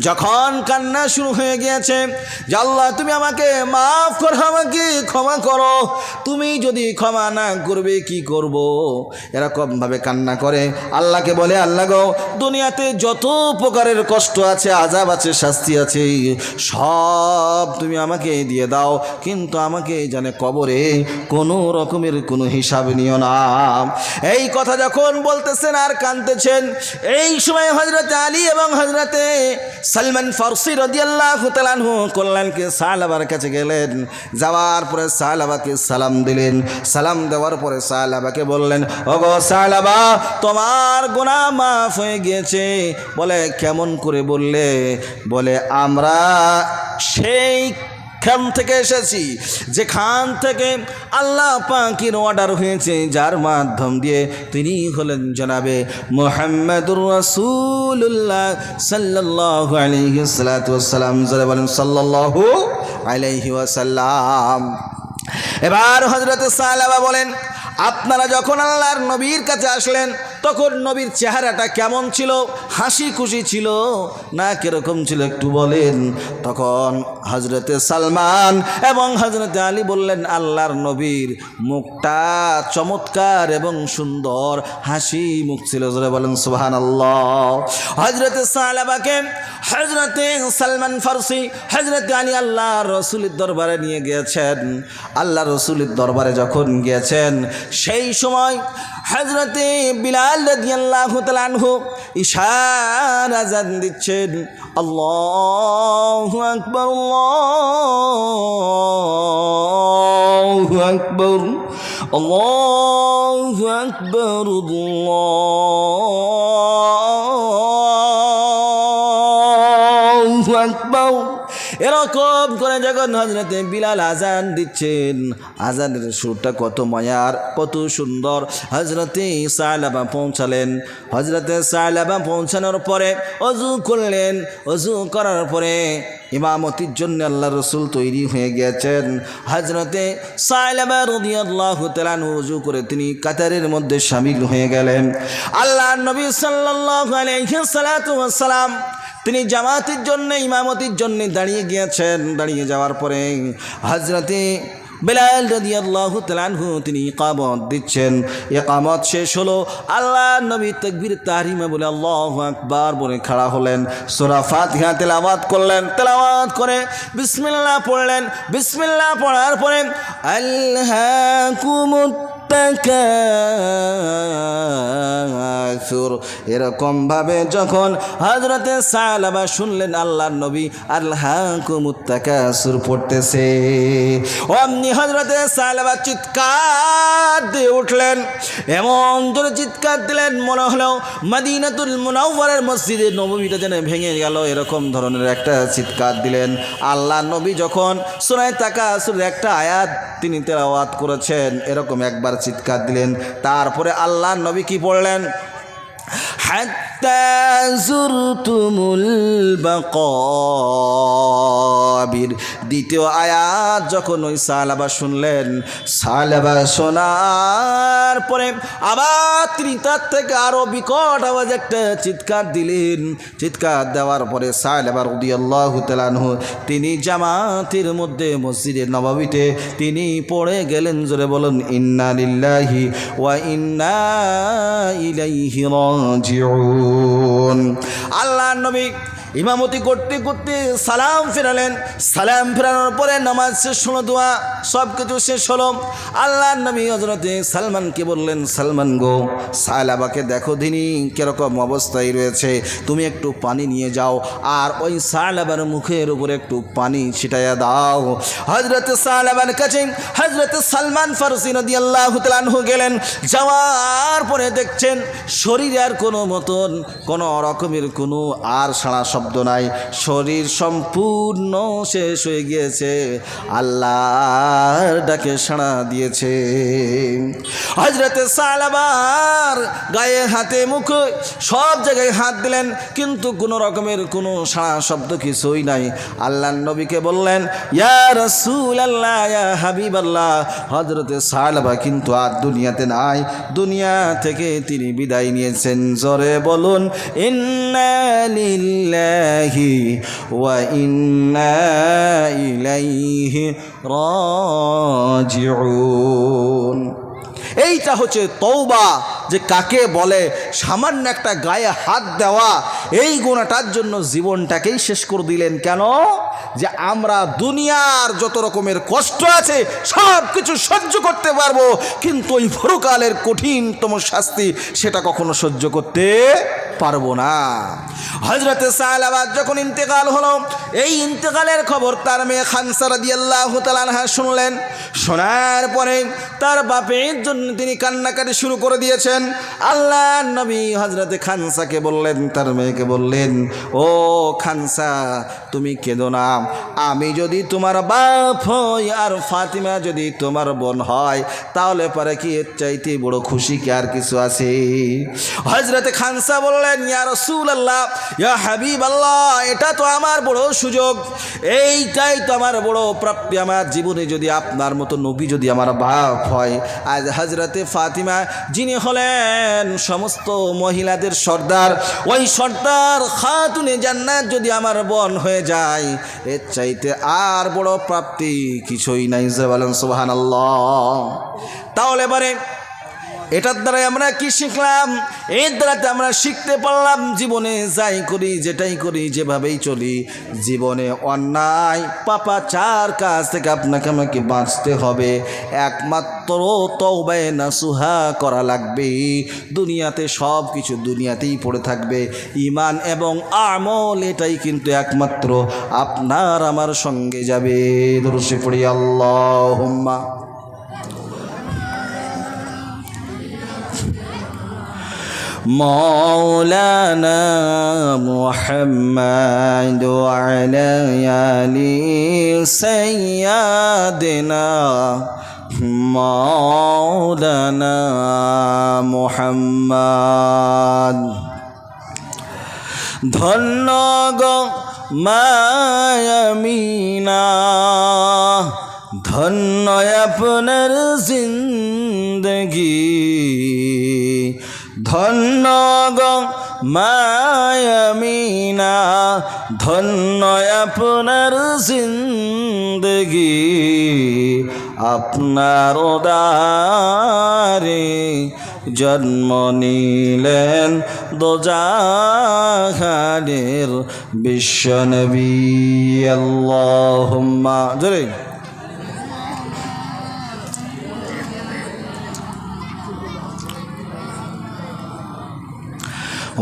যখন কান্না শুরু হয়ে গিয়েছে, যে আল্লাহ তুমি আমাকে মাফ করো, আমাকে ক্ষমা করো, তুমি যদি ক্ষমা না করবে কি করব, এরকমভাবে কান্না করে আল্লাহকে বলে, আল্লাহ গো, দুনিয়াতে যত প্রকারের কষ্ট আছে, আযাব আছে, শাস্তি আছে, সব তুমি আমাকে দিয়ে দাও, কিন্তু আমাকে জানে কবরে কোনো রকমের কোনো হিসাব নিও না। এই কথা যখন বলতেছেন আর কাঁদতেছেন, এই সময় হযরতে আলী এবং হযরতে সালমান ফারসি রাদিয়াল্লাহু তাআলা আনহু কল্যাণকে সালাবার কাছে গেলেন। যাওয়ার পরে সালাবাকে সালাম দিলেন। সালাম দেওয়ার পরে সালাবাকে বললেন, ওগো সালাবা, তোমার গুনাহ মাফ হয়ে গিয়েছে। বলে কেমন করে বললে? বলে আমরা সেই খান থেকে এসেছি যেখান থেকে আল্লাহ পাকের অর্ডার হয়েছে, যার মাধ্যম দিয়ে তিনি হলেন জনাবে মুহাম্মদুর রাসূলুল্লাহ সাল্লাল্লাহু আলাইহি ওয়াসাল্লাম। যারা বলেন সাল্লাল্লাহু আলাইহি ওয়াসাল্লাম। এবার হযরতে সালাবা বলেন, আপনারা যখন আল্লাহর নবীর কাছে আসলেন তখন নবীর চেহারাটা কেমন ছিল? হাসি খুশি ছিল না কিরকম ছিল একটু বলেন। তখন হযরতে সালমান এবং হযরতে আলী বললেন, আল্লাহর নবীর মুখটা চমৎকার এবং সুন্দর হাসি মুখ ছিল। জোরে বলেন সুবহানাল্লাহ। হযরতে সালাবাকে হযরতে সালমান ফারসি হযরতে আলী আল্লাহর রাসূলের দরবারে নিয়ে গিয়েছেন। আল্লাহর রাসূলের দরবারে যখন গিয়েছেন, সেই সময় হযরতে বিলাল রাদিয়াল্লাহু তাআলা আনহু ইশারা আযান দিচ্ছেন, আল্লাহু আকবার, আল্লাহু আকবার, আল্লাহু আকবার, আল্লাহু এরকম করে যখন হযরতে বিলাল আজান দিচ্ছেন, আজানের সুরটা কত মায়ার, কত সুন্দর। হযরতে সালাবা পৌঁছালেন। হযরতে সালাবা পৌঁছানোর পরে অজু করলেন। অজু করার পরে ইমামতির জন্য আল্লাহ রসুল তৈরি হয়ে গিয়েছেন। হযরতে সালাবা রাদিয়াল্লাহু তাআলা ওযু করে তিনি কাতারের মধ্যে শামিল হয়ে গেলেন। আল্লাহর নবী সাল্লাল্লাহু আলাইহি সাল্লাতু ওয়াস সালাম তিনি জামাতের জন্য ইমামতির জন্য দাঁড়িয়ে গিয়েছেন। দাঁড়িয়ে যাওয়ার পরে হযরতে বিলাল রাদিয়াল্লাহু তাআলা আনহু তিনি ইকামত দিচ্ছেন। ইকামত শেষ হলো, আল্লাহর নবী তাকবীর তাহরিমা বলে আল্লাহু আকবার বলে খাড়া হলেন। সূরা ফাতিহা তেলাওয়াত করলেন। তেলাওয়াত করে বিসমিল্লাহ পড়লেন। বিসমিল্লাহ পড়ার পরে আল্লাকুমুত তাকাসুর, এরকম ভাবে যখন হযরতে সালাবা শুনলেন আল্লাহর নবী আল্লাকুমুত তাকাসুর পড়তেছে, অমনি হযরতে সালাবা চিৎকার দিয়ে উঠলেন। এমন জোরে চিৎকার দিলেন মনে হলো মদিনাতুল মুনাওয়ারার মসজিদে নববীটা যেন ভেঙে গেল, এরকম ধরনের একটা চিৎকার দিলেন। আল্লাহর নবী যখন সূরা তাকাসুরের একটা আয়াত তিনি তেলাওয়াত করেছেন, এরকম একবার চিৎকার দিলেন। তারপরে আল্লাহর নবী কি পড়লেন? হাত্তা যুরতুমুল মাকাবির, দ্বিতীয় আয়াত যখন ওই সালাবা শুনলেন, সালাবা শোনার পরে আবার তিনি তার থেকে আরো বিকট আওয়াজ একটা চিৎকার দিলেন। চিৎকার দেওয়ার পরে সালাবা রাদিয়াল্লাহু তাআলা আনহু তিনি জামাতের মধ্যে মসজিদে নববীতে তিনি পড়ে গেলেন। জোরে বলুন ইন্না লিল্লাহি ওয়া ইন্না ইলাইহি রাজিউন। আল্লাহর নবী ইমামতি করতে করতে সালাম ফেরালেন। সালাম ফেরানোর পরে নামাজ শেষ হলো, দোয়া সব কিছু শেষ হলো। আল্লাহর নবী হযরতে সালমানকে বললেন, সালমান গো, সালাবাকে দেখো দিনই কীরকম অবস্থায় রয়েছে, তুমি একটু পানি নিয়ে যাও আর ওই সালাবার মুখের উপরে একটু পানি ছিটাইয়া দাও। হযরতে সালাবার কাছে হযরতে সালমান ফারসি রাদিয়াল্লাহু তাআলা আনহু গেলেন। যাওয়ার পরে দেখছেন শরীরে আর কোনো মতন কোনো রকমের কোনো আর সাড়া শব্দ নাই, শরীর সম্পূর্ণ শেষ হয়ে গিয়েছে, আল্লাহর ডাকে সাড়া দিয়েছে। হযরতে সালাবার গায়ে হাতে মুখে সব জায়গায় হাত দিলেন, কিন্তু কোনো রকমের কোনো সাড়া শব্দ কিছুই নাই। আল্লাহর নবীকে বললেন, ইয়া রাসূলুল্লাহ, ইয়া হাবিবাল্লাহ, হযরতে সালাবা কিন্তু আর দুনিয়াতে নাই, দুনিয়া থেকে তিনি বিদায় নিয়েছেন। জোরে বলুন ইন্না লিল্লাহি ওয়া ইন্না ইলাইহি রাজিউন। এইটা হচ্ছে তওবা, যে কাকে বলে সামান্য একটা গায়ে হাত দেওয়া, এই গুণাটার জন্য জীবনটাকেই শেষ করে দিলেন। কেন? যে আমরা দুনিয়ার যত রকমের কষ্ট আছে সব কিছু সহ্য করতে পারবো, কিন্তু ওই পরকালের কঠিনতম শাস্তি সেটা কখনো সহ্য করতে পারবো না। হযরতে সালাবা যখন ইন্তেকাল হলো, এই ইন্তেকালের খবর তার মেয়ে খানসা রাদিয়াল্লাহু তাআলা আনহা শুনলেন। শোনার পরে তার বাপের জন্য তিনি কান্নাকাটি শুরু করে দিয়েছেন। আল্লাহর নবী হযরতে খানসাকে বললেন, তার মেয়েকে বললেন, ও খানসা তুমি কেঁদো না, আমি যদি তোমার বাপ হই আর ফাতিমা যদি তোমার বোন হয় তাহলে পরে কি এর চাইতে বড় খুশি কি আর কিছু আছে? হযরতে খানসা বললেন, ইয়া রাসূলুল্লাহ, ইয়া হাবিবাল্লাহ, এটা তো আমার বড় সুযোগ, এইটাই তো আমার বড় প্রাপ্তি আমার জীবনে, যদি আপনার মতো নবী যদি আমার বাপ হয়। আজ হযরতে ফাতিমা যিনি হলেন সমস্ত মহিলাদের সর্দার, ওই সর্দার খাতুনে জান্নাত যদি আমার বোন হয়ে যায়, এর চাইতে আর বড় প্রাপ্তি কিছুই নাই। বলেন সুবহানাল্লাহ। তাহলে এবারে এটার দ্বারাই আমরা কি শিখলাম? এর দ্বারাতে আমরা শিখতে পারলাম জীবনে যাই করি, যেটাই করি, যেভাবেই চলি, জীবনে অন্যায় পাপাচার কাজ থেকে আপনাকে আমাকে বাঁচতে হবে। একমাত্র তওবায়ে নাসুহা করা লাগবে। দুনিয়াতে সব কিছু দুনিয়াতেই পড়ে থাকবে, ঈমান এবং আমল এটাই কিন্তু একমাত্র আপনার আমার সঙ্গে যাবে। দরুদ পড়ি আল্লাহুম্মা مولانا محمد وعلى آل سيدنا مولانا محمد ধন্য গো মায়ামিনা ধন্য আপনার জিন্দগি ধন্য গো মায়ামিনা ধন্য আপনার জিন্দগি আপনার উদারে জন্ম নিলেন দোজাহানের বিশ্বনবী আল্লাহুম্মা জোরে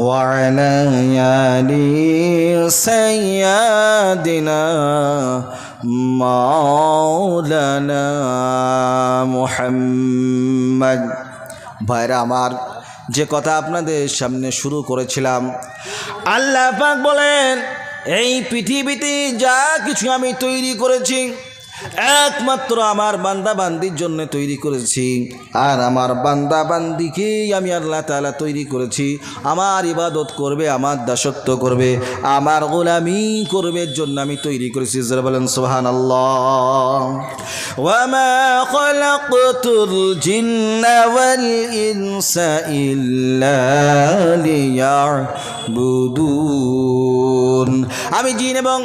وعلى آل سيدنا مولانا محمد ভাইরা আমার যে কথা আপনাদের সামনে শুরু করেছিলাম আল্লাহ পাক বলেন এই পৃথিবীতে যা কিছু আমি তৈরি করেছি একমাত্র আমার বান্দা বান্দির জন্য তৈরি করেছি আর আমার বান্দা বান্দিকেই আমি আল্লাহ তাআলা তৈরি করেছি আমার ইবাদত করবে আমার দাসত্ব করবে আমার গোলামি করবে জন্য আমি তৈরি করেছি যারা বলেন সুবহানাল্লাহ ওয়া মা খালাকতুল জিন্না ওয়াল ইনসা ইল্লা লিয়াবুদুন আমি জিন এবং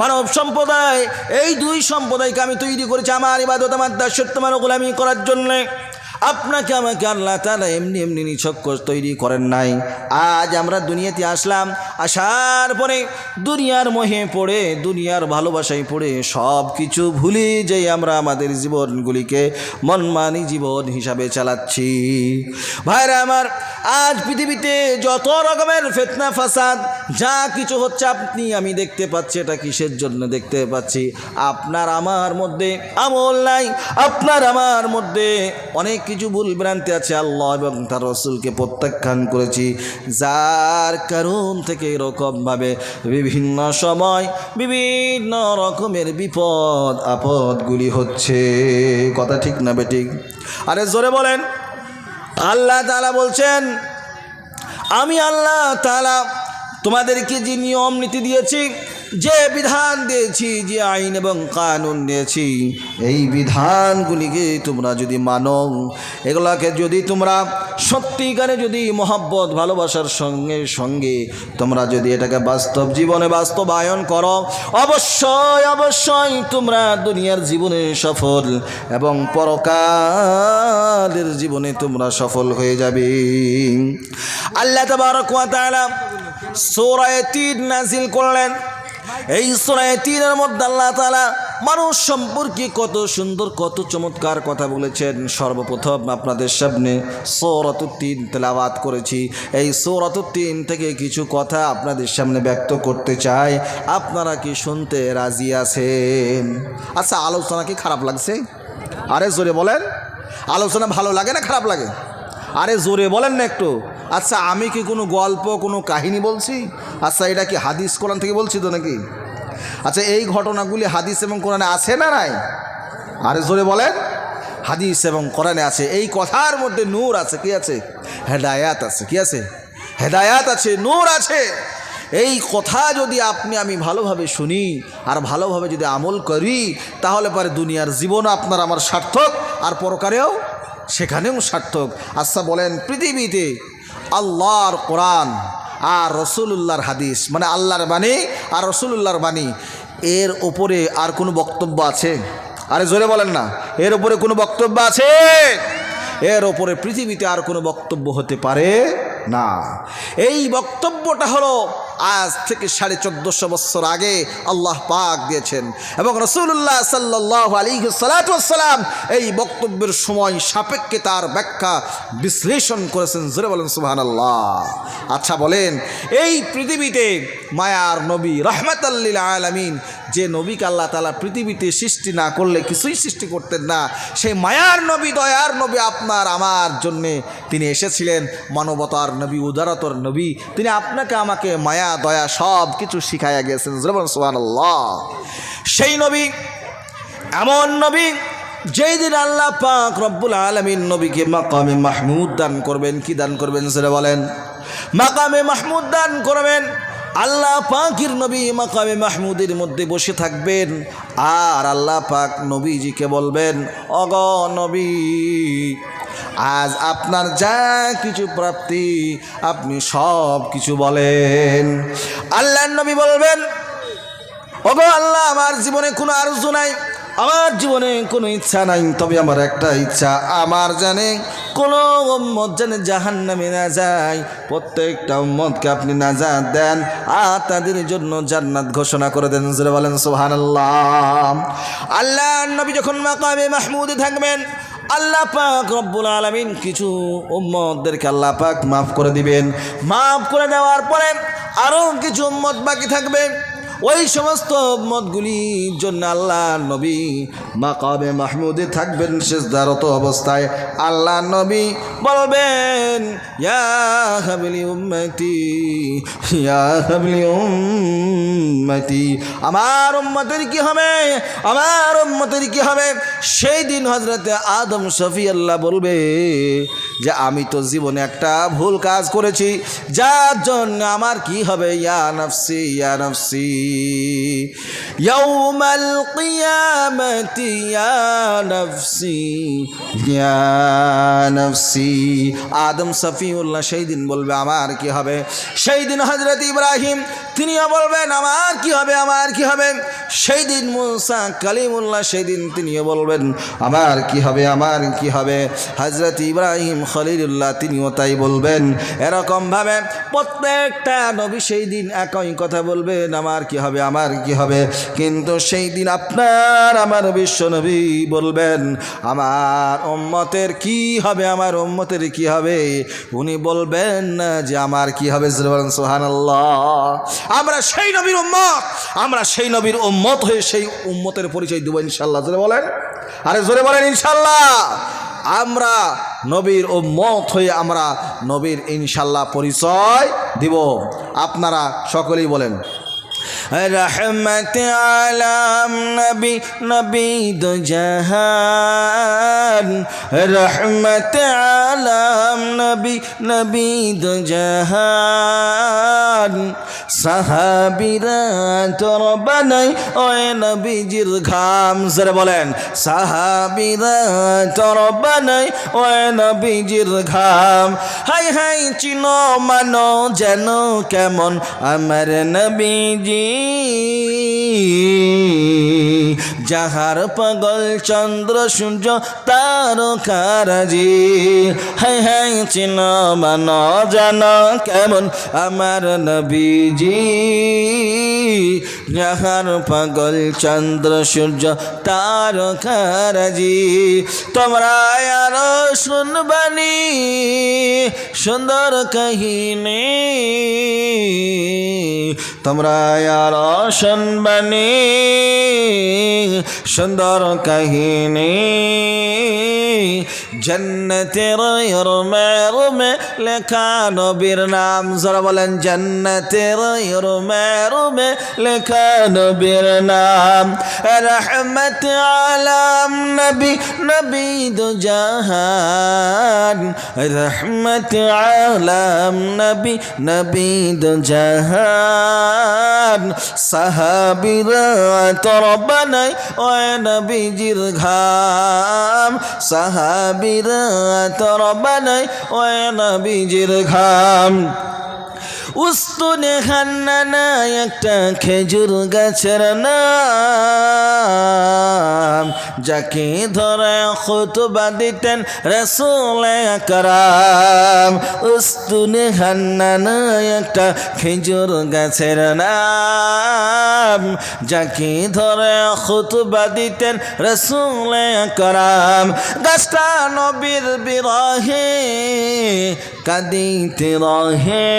মানব সম্প্রদায় এই দুই সম্প্রদায়কে আমি তৈরি করেছি আমার ইবাদত আমার দাসত্ব আমার গোলামি করার জন্য আপনাকে আমাকে আল্লাহ তাআলা এমনি এমনি নিছক তৈরি করেন নাই আজ আমরা দুনিয়াতে আসলাম আসার পরে দুনিয়ার মোহে পড়ে দুনিয়ার ভালোবাসায় পড়ে সব কিছু ভুলে যাই আমরা আমাদের জীবনগুলিকে মনমানি জীবন হিসাবে চালাচ্ছি ভাইরা আমার আজ পৃথিবীতে যত রকমের ফিতনা ফাসাদ যা কিছু হচ্ছে আপনি আমি দেখতে পাচ্ছি এটা কিসের জন্য দেখতে পাচ্ছি আপনার আমার মধ্যে আমল নাই আপনার আমার মধ্যে অনেক কিছু ভুল ভ্রান্তি আছে আল্লাহ এবং তার রাসূলকে প্রত্যাখ্যান করেছি যার কারণ থেকে এরকমভাবে বিভিন্ন সময় বিভিন্ন রকমের বিপদ আপদগুলি হচ্ছে কথা ঠিক না বেঠিক আরে জোরে বলেন আল্লাহ তাআলা বলছেন আমি আল্লাহ তাআলা তোমাদেরকে যে নিয়ম নীতি দিয়েছি যে বিধান দিয়েছি যে আইন এবং কানুন দিয়েছি এই বিধানগুলিকে তোমরা যদি মানো এগুলাকে যদি তোমরা সত্যিকারে যদি মহব্বত ভালোবাসার সঙ্গে সঙ্গে তোমরা যদি এটাকে বাস্তব জীবনে বাস্তবায়ন করো অবশ্যই অবশ্যই তোমরা দুনিয়ার জীবনে সফল এবং পরকালের জীবনে তোমরা সফল হয়ে যাবে আল্লাহ তাবারক ওয়া তাআলা সূরা ৩ নাযিল করলেন এই সূরা ৩-এর মধ্যে আল্লাহ তাআলা মানুষ সম্পর্কে কত সুন্দর কত চমৎকার কথা বলেছেন সর্বপ্রথম আপনাদের সামনে সূরা ৩ তেলাওয়াত করেছি এই সূরা ৩ থেকে কিছু কথা আপনাদের সামনে ব্যক্ত করতে চাই আপনারা কি শুনতে রাজি আছেন আচ্ছা আলোচনা কি খারাপ লাগছে আরে জোরে বলেন আলোচনা ভালো লাগে না খারাপ লাগে আরে জোরে বলেন না একটু আচ্ছা আমি কি কোনো গল্প কোনো কাহিনী বলছি আচ্ছা এটা কি হাদিস কোরআন থেকে বলছি তো নাকি আচ্ছা এই ঘটনাগুলি হাদিস এবং কোরআনে আছে না নাই আরে জোরে বলেন হাদিস এবং কোরআনে আছে এই কথার মধ্যে নূর আছে কি আছে হেদায়াত আছে কি আছে হেদায়াত আছে নূর আছে এই কথা যদি আপনি আমি ভালোভাবে শুনি আর ভালোভাবে যদি আমল করি তাহলে পরে দুনিয়ার জীবনও আপনার আমার সার্থক আর পরকালেও সেখানেও সার্থক আচ্ছা বলেন পৃথিবীতে আল্লাহর কোরআন আর রাসূলুল্লাহর হাদিস মানে আল্লাহর বাণী আর রাসূলুল্লাহর বাণী এর উপরে আর কোনো বক্তব্য আছে আরে জোরে বলেন না এর উপরে কোনো বক্তব্য আছে এর উপরে পৃথিবীতে আর কোনো বক্তব্য হতে পারে না এই বক্তব্যটা হলো আজ থেকে 1450 বছর আগে আল্লাহ পাক দিয়েছেন এবং রাসূলুল্লাহ সাল্লাল্লাহু আলাইহি সাল্লাম এই বক্তব্যের সময় সাপেক্ষে তার ব্যাখ্যা বিশ্লেষণ করেছেন জোরে বলেন সুবহানাল্লাহ আচ্ছা বলেন এই পৃথিবীতে মায়ার নবী রাহমাতাল লিল আলামিন যে নবীকে আল্লাহ তাআলা পৃথিবীতে সৃষ্টি না করলে কিছুই সৃষ্টি করতেন না, সেই মায়ার নবী, দয়ার নবী আপনার আমার জন্যে তিনি এসেছিলেন, মানবতার নবী, উদারতার নবী। তিনি আপনাকে আমাকে মায়া দয়া সব কিছু শিখাইয়া গিয়েছেন। সুবহানাল্লাহ। সেই নবী এমন নবী যেই দিন আল্লাহ পাক রব্বুল আলামিন নবীকে মাকামে মাহমুদ দান করবেন। কি দান করবেন সেটা বলেন? মাকামে মাহমুদ দান করবেন। আল্লাহ পাকের নবী মাকামে মাহমুদের মধ্যে বসে থাকবেন, আর আল্লাহ পাক নবীজিকে বলবেন, ওগ নবী, আজ আপনার যা কিছু প্রাপ্তি আপনি সব কিছু বলেন। আল্লাহর নবী বলবেন, ওগো আল্লাহ, আমার জীবনে কোনো আরজু নাই, আমার জীবনে কোনো ইচ্ছা নাই, তবে আমার একটা ইচ্ছা, আমার জানে কোনো উম্মত জানে জাহান্নামে না যায়, প্রত্যেকটা উম্মতকে আপনি নাজাত দেন আর তাদের জন্য জান্নাত ঘোষণা করে দেন। জোরে বলেন সুবহানাল্লাহ। আল্লাহর নবী যখন মাকামে মাহমুদে থাকবেন, আল্লাহ পাক রব্বুল আলামিন কিছু উম্মতদেরকে আল্লাহ পাক মাফ করে দিবেন। মাফ করে দেওয়ার পরে আরও কিছু উম্মত বাকি থাকবে। ওই সমস্ত উম্মতগুলির জন্য আল্লাহ নবী মাকামে মাহমুদে থাকবেন সিজদারত অবস্থায়। আল্লাহ নবী বলবেন, ইয়া হাবলি উম্মতি, ইয়া হাবলি উম্মতি, আমার উম্মতের কি হবে, আমার উম্মতের কি হবে? সেই দিন হযরতে আদম শফি আল্লাহ বলবে যে আমি তো জীবনে একটা ভুল কাজ করেছি, যার জন্য আমার কি হবে? ইয়া নফসি, ইয়া নফসি, ইয়াউমাল কিয়ামতি, ইয়া নফসি, ইয়া নফসি। আদম শফিউল্লাহ সেই দিন বলবে আমার কি হবে? সেই দিন হযরত ইব্রাহিম তিনিও বলবেন আমার কি হবে, আমার কি হবে? সেই দিন মুসা কালিমুল্লাহ সেই দিন তিনিও বলবেন আমার কি হবে, আমার কি হবে? হযরত ইব্রাহিম খলিলুল্লাহ তিনিও তাই বলবেন। এরকমভাবে প্রত্যেকটা নবী সেই দিন একই কথা বলবেন, আমার কি হবে, আমার কি হবে। কিন্তু সেই দিন আপনার আমার বিশ্ব নবী বলবেন আমার উম্মতের কি হবে, আমার উম্মতের কি হবে। উনি বলবেন না যে আমার কি হবে। সুবহানাল্লাহ। আমরা সেই নবীর উম্মত, আমরা সেই নবীর উম্মত হয়ে সেই উম্মতের পরিচয় দেব ইনশাআল্লাহ। জোরে বলেন, আরে জোরে বলেন ইনশাআল্লাহ। আমরা নবীর উম্মত হয়ে আমরা নবীর ইনশাআল্লাহ পরিচয় দিব। আপনারা সকলেই বলেন, रहमत आलम नबी नबी दो जहान, रहमत आलम नबी नबी दो जहान। সাহাবীরা তোর বানাই ওই নবীজির ঘাম। জোরে বলেন, সাহাবীরা তোর বানাই ওই নবীজির ঘাম। হাই হাই চিনো মানো যেন কেমন আমার নবীজি, যাহার পাগল চন্দ্র সূর্য তারকারাজি। হাই হাই চিনো মানো যেন কেমন আমার নবীজি, যাহার পাগল চন্দ্র সূর্য তারকারাজি। তোমরা আরো শুনবানি সুন্দর কাহিনী, তোমরা আরো শুনবানি সুন্দর কাহিনী। জন্নতের রুমে রুমে লেখা নবীর নাম। যারা বলেন জন্নতের রুমে রুমে লেখা নবীর নাম। রহমত আলম নবী নবী দো জাহান, রহমত আলম নবী নবী দো জাহান। সাহাবীরা তোর বানাই ওই নবীজির ঘাম, সাহাবীরা তোর বানাই ওই নবীজির ঘাম। উস্তুনে খান্নানা একটা খেজুর গাছের নাম, যাকে ধরে খুতবা দিতেন রাসূল আকরাম। উস্তুনে খান্নানা একটা খেজুর গাছের নাম, যাকে ধরে খুতবা দিতেন রাসূল আকরাম। গাছটা নবীর বিরহে কাঁদিতে রহে,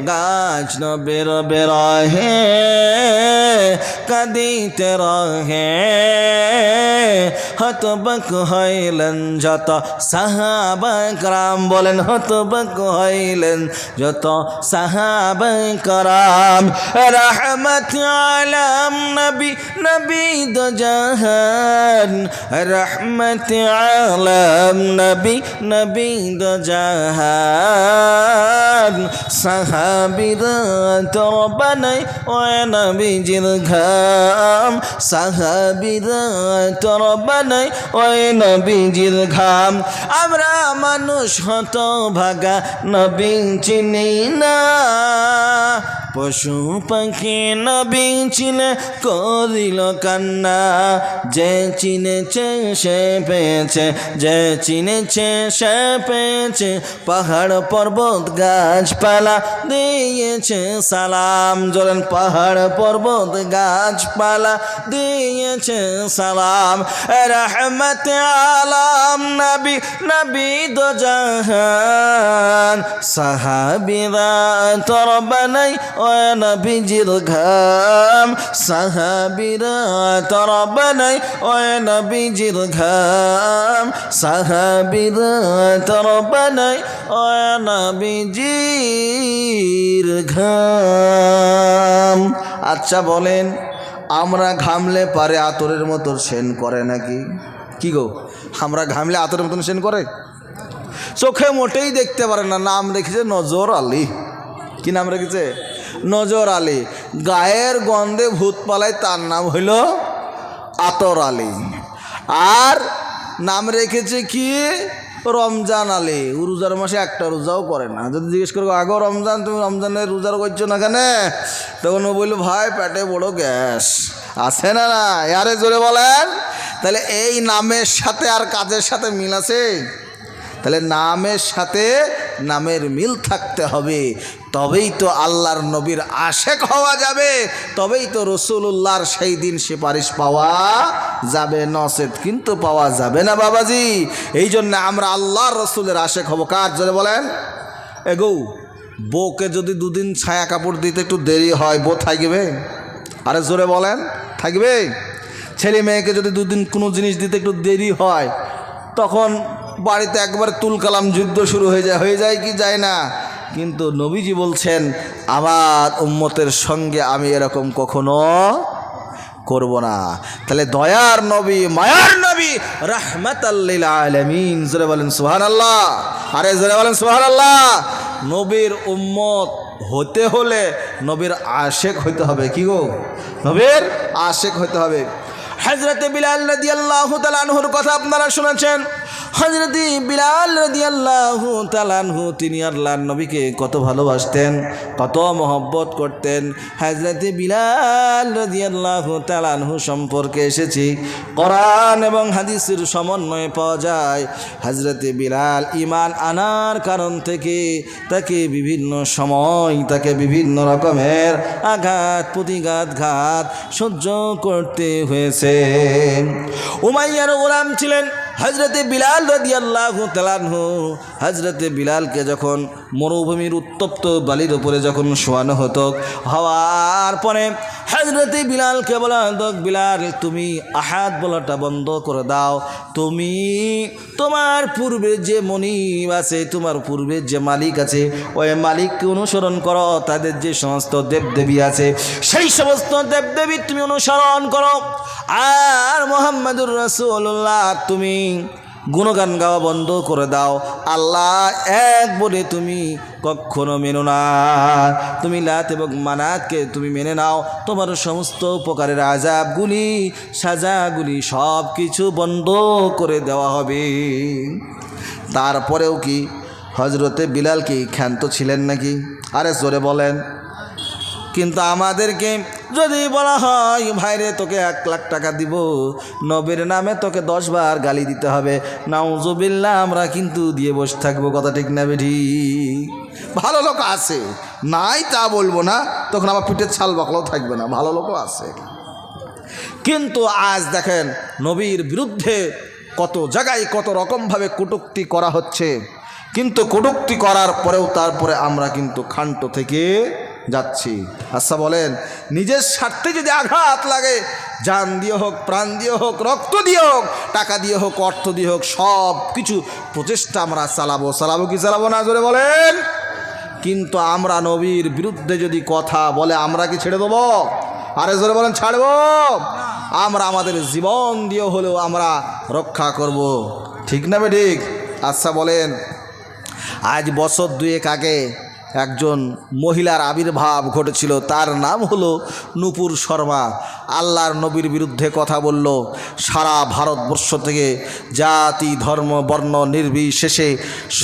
গাছ নবীর বিরহে কাঁদিতে রহে হতবাক হইলেন যত সাহাবা کرام বলেন হতবাক হইলেন যত সাহাবা کرام রহমত আলম নবী নবী দো জাহান রহমত আলম নবী নবী দো জাহান সাহাবীরা তোর বানাই ও নবীজির ঘাম সাহাবীরা তোর বানাই ও নবীজির ঘাম আমরা মানুষ হতভাগা নবী চিনি না পশু পাখি নবী চিনে করিল কান্না যে চিনেছে সে পেয়েছে যে চিনেছে সে পেয়েছে পাহাড় পর্বত গাছপালা দিয়েছে সালাম জলেন পাহাড় পর্বত গাছপালা দিয়েছে সালাম রহমত আলম নবী নবী দো জাহান সাহাবীরা তোর বানাই ও নবীজির ঘাম সাহাবীরা তোর বানাই ও নবীজির ঘাম সাহাবীরা তোর বানাই ও নবীজির ঘাম। আচ্ছা বলেন, আমরা ঘামলে পারে আতরের মতো সেন করে নাকি? কি গো, আমরা ঘামলে আতরের মতন সেন করে? চোখে মোটেই দেখতে পারে না। নাম রেখেছে নজর আলী। কি নাম রেখেছে? নজর আলী। গায়ের গন্ধে ভূত পালায়, তার নাম হইল আতর আলী। আর নাম রেখেছে কি? রমজান আলী। রোজার মাসে একটা রোজাও করে না। যদি জিজ্ঞেস করবো আগো রমজান, তুমি রমজানের রোজার করছো না কেন, তখন ও বললো ভাই পেটে বড় গ্যাস আছে না। না আরে জোরে বলেন। তাহলে এই নামের সাথে আর কাজের সাথে মিল আছে? তাহলে নামের সাথে নামের মিল থাকতে হবে, তবেই তো আল্লাহর নবীর আশেক হওয়া যাবে, তবেই তো রসুল্লাহর সেই দিন সুপারিশ পাওয়া যাবে, নসেদ কিন্তু পাওয়া যাবে না বাবাজি। এই জন্য আমরা আল্লাহর রসুলের আশেক হব। কার জোরে বলেন? এগো বউকে যদি দুদিন ছায়া কাপড় দিতে একটু দেরি হয়, বউ থাকবে? আরে জোরে বলেন, থাকবে? ছেলে মেয়েকে যদি দুদিন কোনো জিনিস দিতে একটু দেরি হয়, তখন বাড়িতে একবারে তুলকালাম যুদ্ধ শুরু হয়ে যায় কি যায় না? কিন্তু নবীজি বলছেন আমার উম্মতের সঙ্গে আমি এরকম কখনো করব না। তাহলে দয়ার নবী, মায়ার নবী, রাহমাতাল লিল আলামিন। জোরে বলেন সুবহানাল্লাহ। আরে জোরে বলেন সুবহানাল্লাহ। নবীর উম্মত হতে হলে নবীর আশেক হইতে হবে। কি গো, নবীর আশেক হইতে হবে। হযরতে বিলাল রাদিয়াল্লাহু তাআলা আনহুর কথা আপনারা শুনেছেন। হযরতে বিলাল রাদিয়াল্লাহু তাআলা আনহু তিনি আল্লাহর নবীকে কত ভালোবাসতেন, কত মহব্বত করতেন। হযরতে বিলাল রাদিয়াল্লাহু তাআলা আনহু সম্পর্কে এসেছে কোরআন এবং হাদিসের সমন্বয়ে পাওয়া যায়। হযরতে বিলাল ঈমান আনার কারণ থেকে তাকে বিভিন্ন সময় তাকে বিভিন্ন রকমের আঘাত প্রতিঘাত সহ্য করতে হয়েছে। উমাইয়ার গোলাম ছিলেন হযরতে বিলাল রাদিয়াল্লাহু তাআলা আনহু। হযরতে বিলালকে যখন মরুভূমির উত্তপ্ত বালির উপরে যখন শোয়ানো হতো, হওয়ার পরে হযরতে বিলালকে বলা হতো, বিলাল তুমি আহাদ বলাটা বন্ধ করে দাও, তুমি তোমার পূর্বে যে মনিব আছে, তোমার পূর্বে যে মালিক আছে, ওই মালিককে অনুসরণ করো। তাদের যে সমস্ত দেবদেবী আছে সেই সমস্ত দেবদেবী তুমি অনুসরণ করো। আর মুহাম্মাদুর রাসূলুল্লাহ তুমি গুণগান গাওয়া বন্ধ করে দাও। আল্লাহ এক বলে তুমি কখনো মেনো না। তুমি লাত এবং মানাতকে তুমি মেনে নাও। তোমার সমস্ত প্রকারের আযাবগুলি সাজাগুলি সব কিছু বন্ধ করে দেওয়া হবে। তারপরেও কি হযরতে বিলাল কি ক্ষান্ত ছিলেন নাকি? আরে জোরে বলেন। কিন্তু আমাদেরকে যদি বলা হয় ভাইরে তোকে 1 লাখ টাকা দিব, নবীর নামে তোকে 10 বার গালি দিতে হবে, নাউজুবিল্লাহ, আমরা কিন্তু দিয়ে বসে থাকবো। কথা ঠিক না বেঠি? ভালো লোক আছে, নাই তা বলবো না, তখন আমার পিঠের ছাল বাকলাও থাকবে না, ভালো লোকও আছে। কিন্তু আজ দেখেন নবীর বিরুদ্ধে কত জায়গায় কত রকমভাবে কটূক্তি করা হচ্ছে। কিন্তু কটূক্তি করার পরেও তারপরে আমরা কিন্তু ক্ষান্ত থেকে যাচ্ছি। আচ্ছা বলেন, নিজের স্বার্থে যদি আঘাত লাগে, জান দিয়ে হোক, প্রাণ দিয়ে হোক, রক্ত দিয়ে হোক, টাকা দিয়ে হোক, অর্থ দিয়ে হোক, সব কিছু প্রচেষ্টা আমরা চালাবো কি চালাবো না, জোরে বলেন। কিন্তু আমরা নবীর বিরুদ্ধে যদি কথা বলে আমরা কি ছেড়ে দেবো? আরে জোরে বলেন, ছাড়বো? আমরা আমাদের জীবন দিয়ে হলেও আমরা রক্ষা করব, ঠিক না ঠিক? আচ্ছা বলেন, আজ বছর দুয়েক আগে একজন মহিলার আবির্ভাব ঘটেছিল, তার নাম হলো নূপুর শর্মা। আল্লাহর নবীর বিরুদ্ধে কথা বলল। সারা ভারতবর্ষ থেকে জাতি, ধর্ম, বর্ণ নির্বিশেষে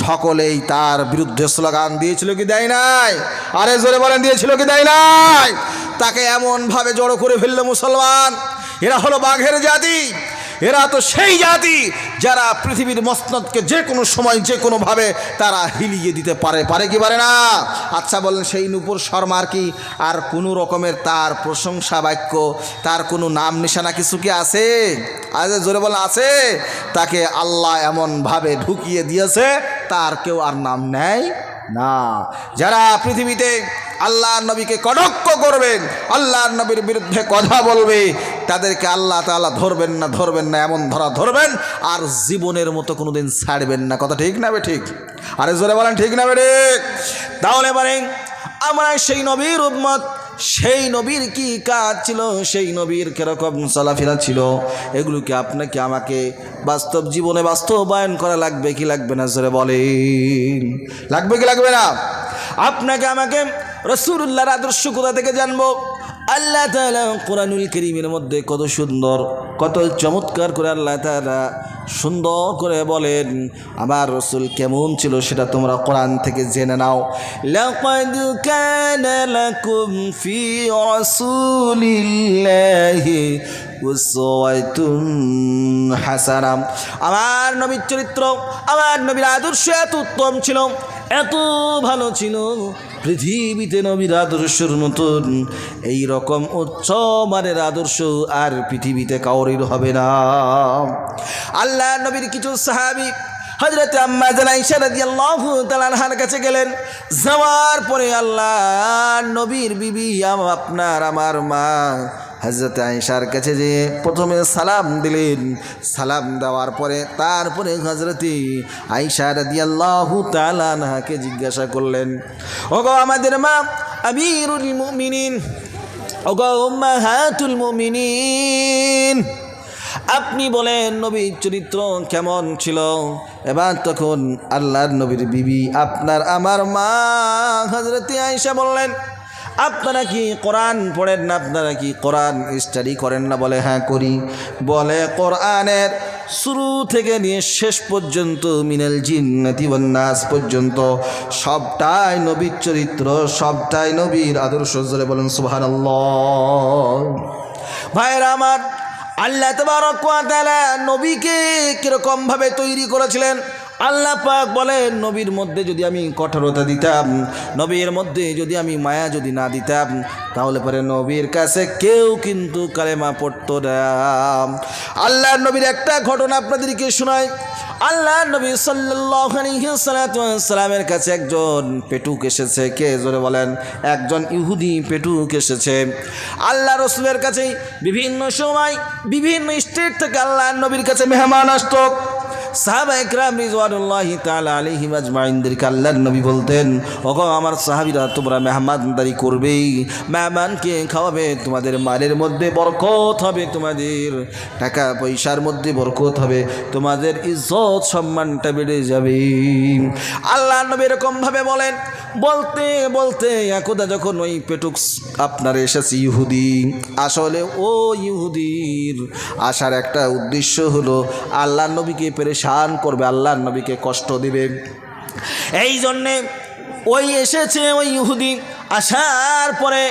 সকলেই তার বিরুদ্ধে স্লোগান দিয়েছিল কি দেয় নাই? আরে জোরে বলেন, দিয়েছিল কি দেয় নাই? তাকে এমনভাবে জড়ো করে ফেলল মুসলমান। এরা হলো বাঘের জাতি, এরা তো সেই জাতি যারা পৃথিবীর মসনদকে যে কোনো সময় যে কোনোভাবে তারা হিলিয়ে দিতে পারে কি পারে না? আচ্ছা বলেন, সেই নূপুর শর্মার কি আর কোনো রকমের তার প্রশংসা বাক্য, তার কোনো নাম নিশানা কিছু কি আছে? আজ জোরে বলেন, আছে? তাকে আল্লাহ এমনভাবে ঢুকিয়ে দিয়েছে তার কেউ আর নাম নেয় না। যারা পৃথিবীতে আল্লাহর নবীকে কটাক্ষ করবেন, আল্লাহর নবীর বিরুদ্ধে কথা বলবে, তাদেরকে আল্লাহ তাআলা ধরবেন না, এমন ধরবেন আর জীবনের মতো কোনোদিন ছাড়বেন না। কথা ঠিক না বে ঠিক? আরে জোরে বলেন, ঠিক না বে ঠিক? তাহলে বলেন, আমরা সেই নবীর উম্মত, সেই নবীর কি কাজ ছিল, সেই নবীর কিরকম চলাফেরা ছিল, এগুলোকে আপনাকে আমাকে বাস্তব জীবনে বাস্তবায়ন করা লাগবে কি লাগবে না? জোরে বলেন, লাগবে কি লাগবে না? আপনাকে আমাকে রাসূলুল্লাহর আদর্শ কোথা থেকে জানবো? আল্লাহ তাআলা কোরআনুল কারীমের মধ্যে কত সুন্দর, কত চমৎকার করে আল্লাহ তাআলা সুন্দর করে বলেন আমার রাসূল কেমন ছিল, সেটা তোমরা কোরআন থেকে জেনে নাও। লাকাদ কানা লাকুম ফি রাসূলিল্লাহি উসওয়াতুন হাসানা। আমার নবীর চরিত্র, আমার নবীর আদর্শ এত উত্তম ছিল, এত ভালো ছিল, পৃথিবীতে নবীর আদর্শের মতন এই রকম উচ্চ মানের আদর্শ আর পৃথিবীতে কাউরির হবে না। আল্লাহ নবীর কিছু সাহাবী হযরত আম্মা জান আয়েশা রাদিয়াল্লাহু তাআলা আনহার কাছে গেলেন। যাওয়ার পরে আল্লাহ নবীর বিবি আপনার আমার মা হযরত আয়েশার কাছে যে প্রথমে সালাম দিলেন। সালাম দেওয়ার পরে তারপরে হযরত আয়েশা রাদিয়াল্লাহু তাআলা আনহাকে জিজ্ঞাসা করলেন, ওগো আমাদের মা আমিরুল মুমিনিন, ওগো উম্মাহাতুল মুমিনিন, আপনি বলেন নবীর চরিত্র কেমন ছিল? এবার তখন আল্লাহর নবীর বিবি আপনার আমার মা হযরত আয়েশা বললেন, আপনারা কি কোরআন পড়েন না? আপনারা কি কোরআন স্টাডি করেন না? বলে হ্যাঁ করি। বলে কোরআনের শুরু থেকে নিয়ে শেষ পর্যন্ত মিনাল জিন্নাতি ওয়ান নাস পর্যন্ত সবটাই নবীর চরিত্র, সবটাই নবীর আদর্শ। জোরে বলেন সুবহানাল্লাহ। ভাইরা আমার, আল্লাহ তাবারক ওয়া তাআলা নবীকে কিরকম ভাবে তৈরি করেছিলেন? আল্লাহ পাক বলেন, নবীর মধ্যে যদি আমি কঠোরতা দিতাম, নবীর মধ্যে যদি আমি মায়া যদি না দিতাম, তাহলে পরে নবীর কাছে কেউ কিন্তু কালেমা পড়তো না। আল্লাহ নবীর একটা ঘটনা আপনাদেরকে শোনায়। আল্লাহ নবী সাল্লাল্লাহু আলাইহি ওয়াসাল্লামের কাছে একজন পেটুক এসেছে। কে? জোরে বলেন। একজন ইহুদি পেটুক এসেছে আল্লাহ রসুলের কাছে। বিভিন্ন সময় বিভিন্ন স্টেট থেকে আল্লাহ নবীর কাছে মেহমান আসতো। সাহাবায়ে কেরাম রিজওয়ানুল্লাহি তাআলা আলাইহিম আজমাইনদেরকে আল্লাহর নবী বলতেন, ওগো আমার সাহাবীরা, তোমরা মেহমানদারি করবেই, মেহমানকে খাওয়াবে, তোমাদের মালের মধ্যে বরকত হবে, তোমাদের টাকা পয়সার মধ্যে বরকত হবে, তোমাদের ইজ্জত সম্মানটা বেড়ে যাবে। আল্লাহর নবী এরকমভাবে বলেন। বলতে বলতে একদা যখন ওই পেটুক আপনার এসেছে ইহুদি, আসলে ও ইহুদির আসার একটা উদ্দেশ্য হলো আল্লাহর নবীকে পেরেশান করবে, আল্লাহর নবীকে কষ্ট দিবে। এই জন্যে ওই এসেছে ওই ইহুদি। আসার পরে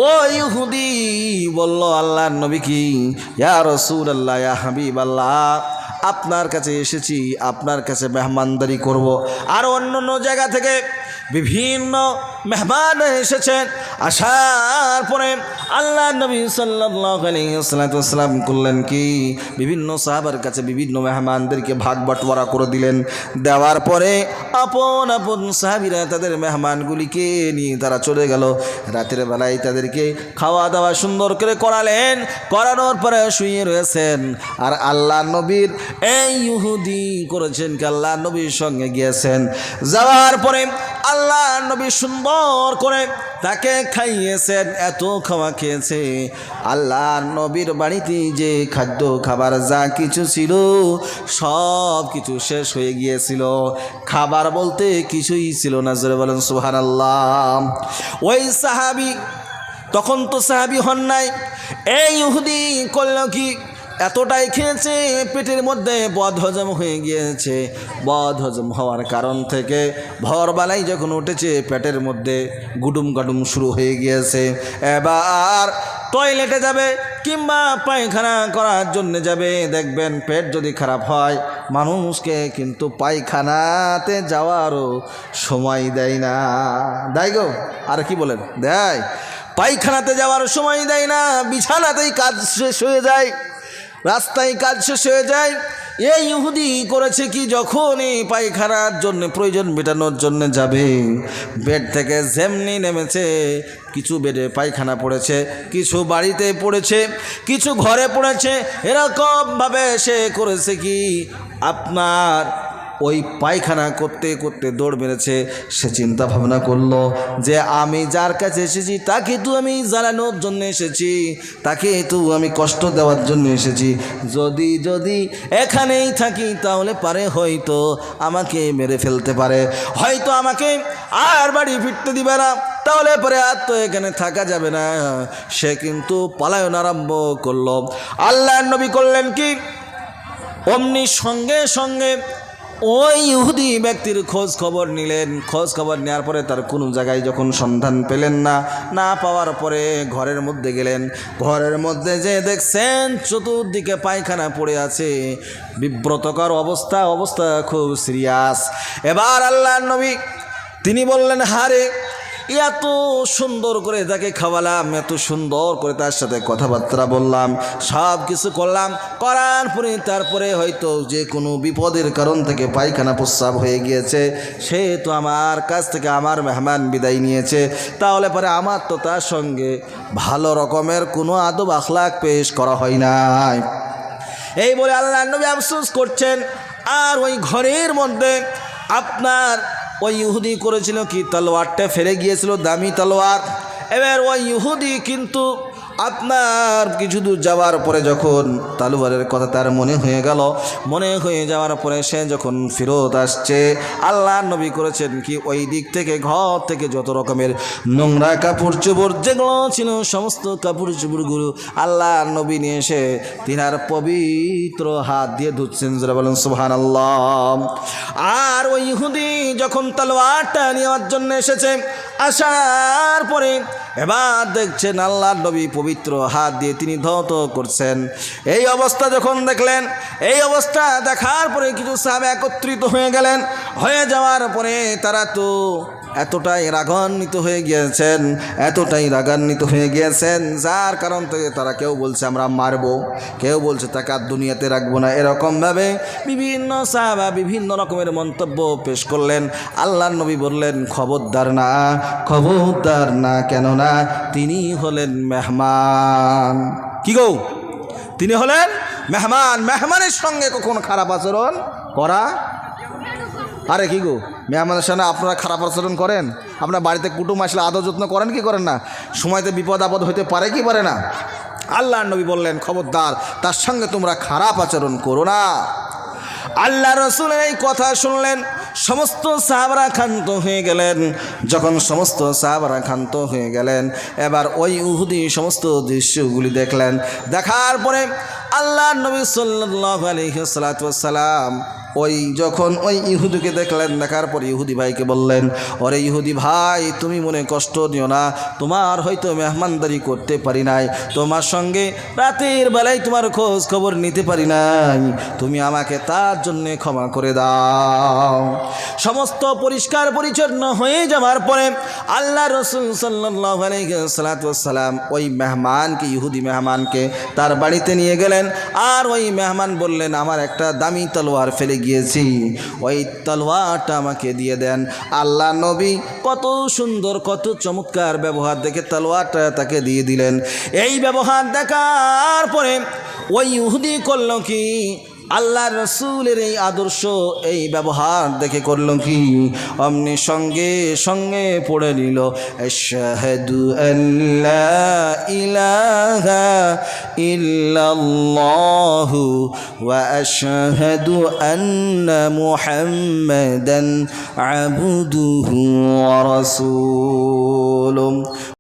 ওই ইহুদি বলল আল্লাহর নবী কি, ইয়া রাসূলুল্লাহ, ইয়া হাবিবাল্লাহ, আপনার কাছে এসেছি, আপনার কাছে মেহমানদারি করব। আর অন্য অন্য জায়গা থেকে বিভিন্ন মেহমান এসেছেন। আসার পরে আল্লাহ নবী সাল্লাল্লাহু আলাইহি ওয়াসাল্লাম করলেন কি, বিভিন্ন সাহাবার কাছে বিভিন্ন মেহমানদেরকে ভাগ বাটোয়ারা করে দিলেন। দেওয়ার পরে আপন আপন সাহাবীরা তাদের মেহমানগুলিকে নিয়ে তারা চলে গেল। রাতের বেলায় তাদেরকে খাওয়া দাওয়া সুন্দর করে করালেন। করানোর পরে শুয়ে রয়েছেন। আর আল্লাহ নবীর এই ইহুদি করেছেন কি, আল্লাহ নবীর সঙ্গে গিয়েছেন। যাওয়ার পরে আল্লাহ নবী সুন্দর করে তাকে খাইয়েছেন। এত খাওয়া খেয়েছে, আল্লাহ নবীর বাড়িতে যে খাদ্য খাবার যা কিছু ছিল সব কিছু শেষ হয়ে গিয়েছিল। খাবার বলতে কিছুই ছিল না। জোরে বলেন সুবহানাল্লাহ। ওই সাহাবী, তখন তো সাহাবী হন নাই, এই ইহুদি করল কি, এতটাই খেয়েছে পেটের মধ্যে বদহজম হয়ে গিয়েছে। বদহজম হওয়ার কারণ থেকে ভোরবেলায় যখন উঠেছে পেটের মধ্যে গুডুম গাডুম শুরু হয়ে গিয়েছে। এবার টয়লেটে যাবে কিংবা পায়খানা করার জন্য যাবে, দেখবেন পেট যদি খারাপ হয় মানুষকে কিন্তু পায়খানাতে যাওয়ারও সময় দেয় না। দেয় গো? আর কি বলেন, দেয়? পায়খানাতে যাওয়ার সময় দেয় না, বিছানাতেই কাজ শেষ হয়ে যায়, রাস্তায় কাজ শেষ হয়ে যায়। এই ইহুদি করেছে কি, যখন এই পায়খানার জন্য প্রয়োজন মেটানোর জন্য যাবে, বেড থেকে যেমনি নেমেছে, কিছু বেডে পায়খানা পড়েছে, কিছু বাড়িতে পড়েছে, কিছু ঘরে পড়েছে। এরকমভাবে সে করেছে কি, আপনার ওই পায়খানা করতে করতে দৌড় মেরেছে। সে চিন্তা ভাবনা করলো যে আমি যার কাছে এসেছি তাকে তো আমি জ্বালানোর জন্য এসেছি, তাকে তো আমি কষ্ট দেওয়ার জন্য এসেছি। যদি যদি এখানেই থাকি তাহলে পারে হয়তো আমাকে মেরে ফেলতে পারে, হয়তো আমাকে আর বাড়ি ফিরতে দিবে না, তাহলে পরে আর তো এখানে থাকা যাবে না। সে কিন্তু পলায়ন আরম্ভ করলো। আল্লাহর নবী করলেন কি, অমনি সঙ্গে সঙ্গে ওই ইহুদি ব্যক্তির খোঁজ খবর নিলেন। খোঁজ খবর নেওয়ার পরে তার কোনো জায়গায় যখন সন্ধান পেলেন না, না পাওয়ার পরে ঘরের মধ্যে গেলেন। ঘরের মধ্যে যে দেখছেন চতুর্দিকে পায়খানা পড়ে আছে, বিব্রতকর অবস্থা, অবস্থা খুব সিরিয়াস। এবার আল্লাহর নবী তিনি বললেন, হারে এত সুন্দর করে তাকে খাওয়ালাম, এত সুন্দর করে তার সাথে কথাবার্তা বললাম, সব কিছু করলাম, করার পরে তারপরে হয়তো যে কোনো বিপদের কারণ থেকে পায়খানা প্রস্রাব হয়ে গিয়েছে, সে তো আমার কাছ থেকে আমার মেহমান বিদায় নিয়েছে, তাহলে পরে আমার তো তার সঙ্গে ভালো রকমের কোনো আদব আখলাক পেশ করা হয় নাই। এই বলে আল্লাহর নবী আফসোস করছেন। আর ওই ঘরের মধ্যে আপনার ওই ইহুদি করেছিল কি, তলোয়ারটা ফেলে গিয়েছিল, দামি তলোয়ার। এবার ওই ইহুদি কিন্তু আপনার কিছু দূর যাওয়ার পরে যখন তলোয়ারের কথা তার মনে হয়ে গেল, মনে হয়ে যাওয়ার পরে সে যখন ফেরত আসছে, আল্লাহ নবী করেছেন কি, ওই দিক থেকে ঘর থেকে যত রকমের নোংরা কাপড় চোপড় যেগুলো ছিল সমস্ত কাপড় চোপড়গুলো আল্লাহ নবী নিয়ে এসে তিনার পবিত্র হাত দিয়ে ধুচ্ছেন। যারা বলেন সুবহানাল্লাহ। আর ওই ইহুদি যখন তলোয়ারটা নেওয়ার জন্য এসেছে, আসার পরে এবার দেখছেন আল্লাহ নবী পবিত্র হাত দিয়ে তিনি ধৌত করছেন। এই অবস্থা যখন দেখলেন, এই অবস্থা দেখার পরে কিছু সাহাবা একত্রিত হয়ে গেলেন। হয়ে যাওয়ার পরে তারা তো এতটাই রাগান্বিত হয়ে গিয়েছেন, এতটাই রাগান্বিত হয়ে গিয়েছেন, যার কারণ থেকে তারা কেউ বলছে আমরা মারবো, কেউ বলছে তাকে আর দুনিয়াতে রাখবো না। এরকমভাবে বিভিন্ন সাহাবা বিভিন্ন রকমের মন্তব্য পেশ করলেন। আল্লাহর নবী বললেন, খবরদার না, খবরদার না, কেননা তিনি হলেন মেহমান। কি গো, তিনি হলেন মেহমান। মেহমানের সঙ্গে কখনো খারাপ আচরণ করা, আরে কি গো, মেহমানের সঙ্গে আপনারা খারাপ আচরণ করেন? আপনার বাড়িতে কুটুম আসলে আদর যত্ন করেন কি করেন না? সময়তে বিপদ আপদ হইতে পারে কি পারে না? আল্লাহর নবী বললেন, খবরদার তার সঙ্গে তোমরা খারাপ আচরণ করো না। আল্লাহ রসুলের এই কথা শুনলেন, সমস্ত সাহাবারা ক্ষান্ত হয়ে গেলেন। যখন সমস্ত সাহাবারা ক্ষান্ত হয়ে গেলেন, এবার ওই ইহুদি সমস্ত দৃশ্যগুলি দেখলেন। দেখার পরে আল্লাহ নবী সাল্লাল্লাহু আলাইহি সাল্লাম ওই যখন ওই ইহুদিকে দেখলেন, দেখার পর ইহুদি ভাইকে বললেন, ওরে ইহুদি ভাই, তুমি মনে কষ্ট নিও না, তোমার হয়তো মেহমানদারি করতে পারি নাই, তোমার সঙ্গে রাতের বেলায় তোমার খোঁজ খবর নিতে পারি নাই, তুমি আমাকে তার জন্যে ক্ষমা করে দাও। সমস্ত পরিষ্কার পরিচ্ছন্ন হয়ে যাওয়ার পরে আল্লাহ রসুল সাল্লাল্লাহু আলাইহি সাল্লাম ওই মেহমানকে, ইহুদি মেহমানকে তার বাড়িতে নিয়ে গেলেন। আর ওই মেহমান বললেন, আমার একটা দামি তলোয়ার ফেলে গিয়েছি, ওই তলোয়ারটা আমাকে দিয়ে দেন। আল্লাহ নবী কত সুন্দর, কত চমৎকার ব্যবহার দেখে তলোয়ারটা তাকে দিয়ে দিলেন। এই ব্যবহার দেখার পরে ওই ইহুদি করল কি, আল্লাহ রসুলের এই আদর্শ, এই ব্যবহার দেখে করল কি, অমনি সঙ্গে সঙ্গে পড়ে নিল, আশহাদু আল্লা ইলাহা ইল্লাল্লাহু ওয়া আশহাদু আন্না মুহাম্মাদান আবদুহু ওয়া রাসূলুহু।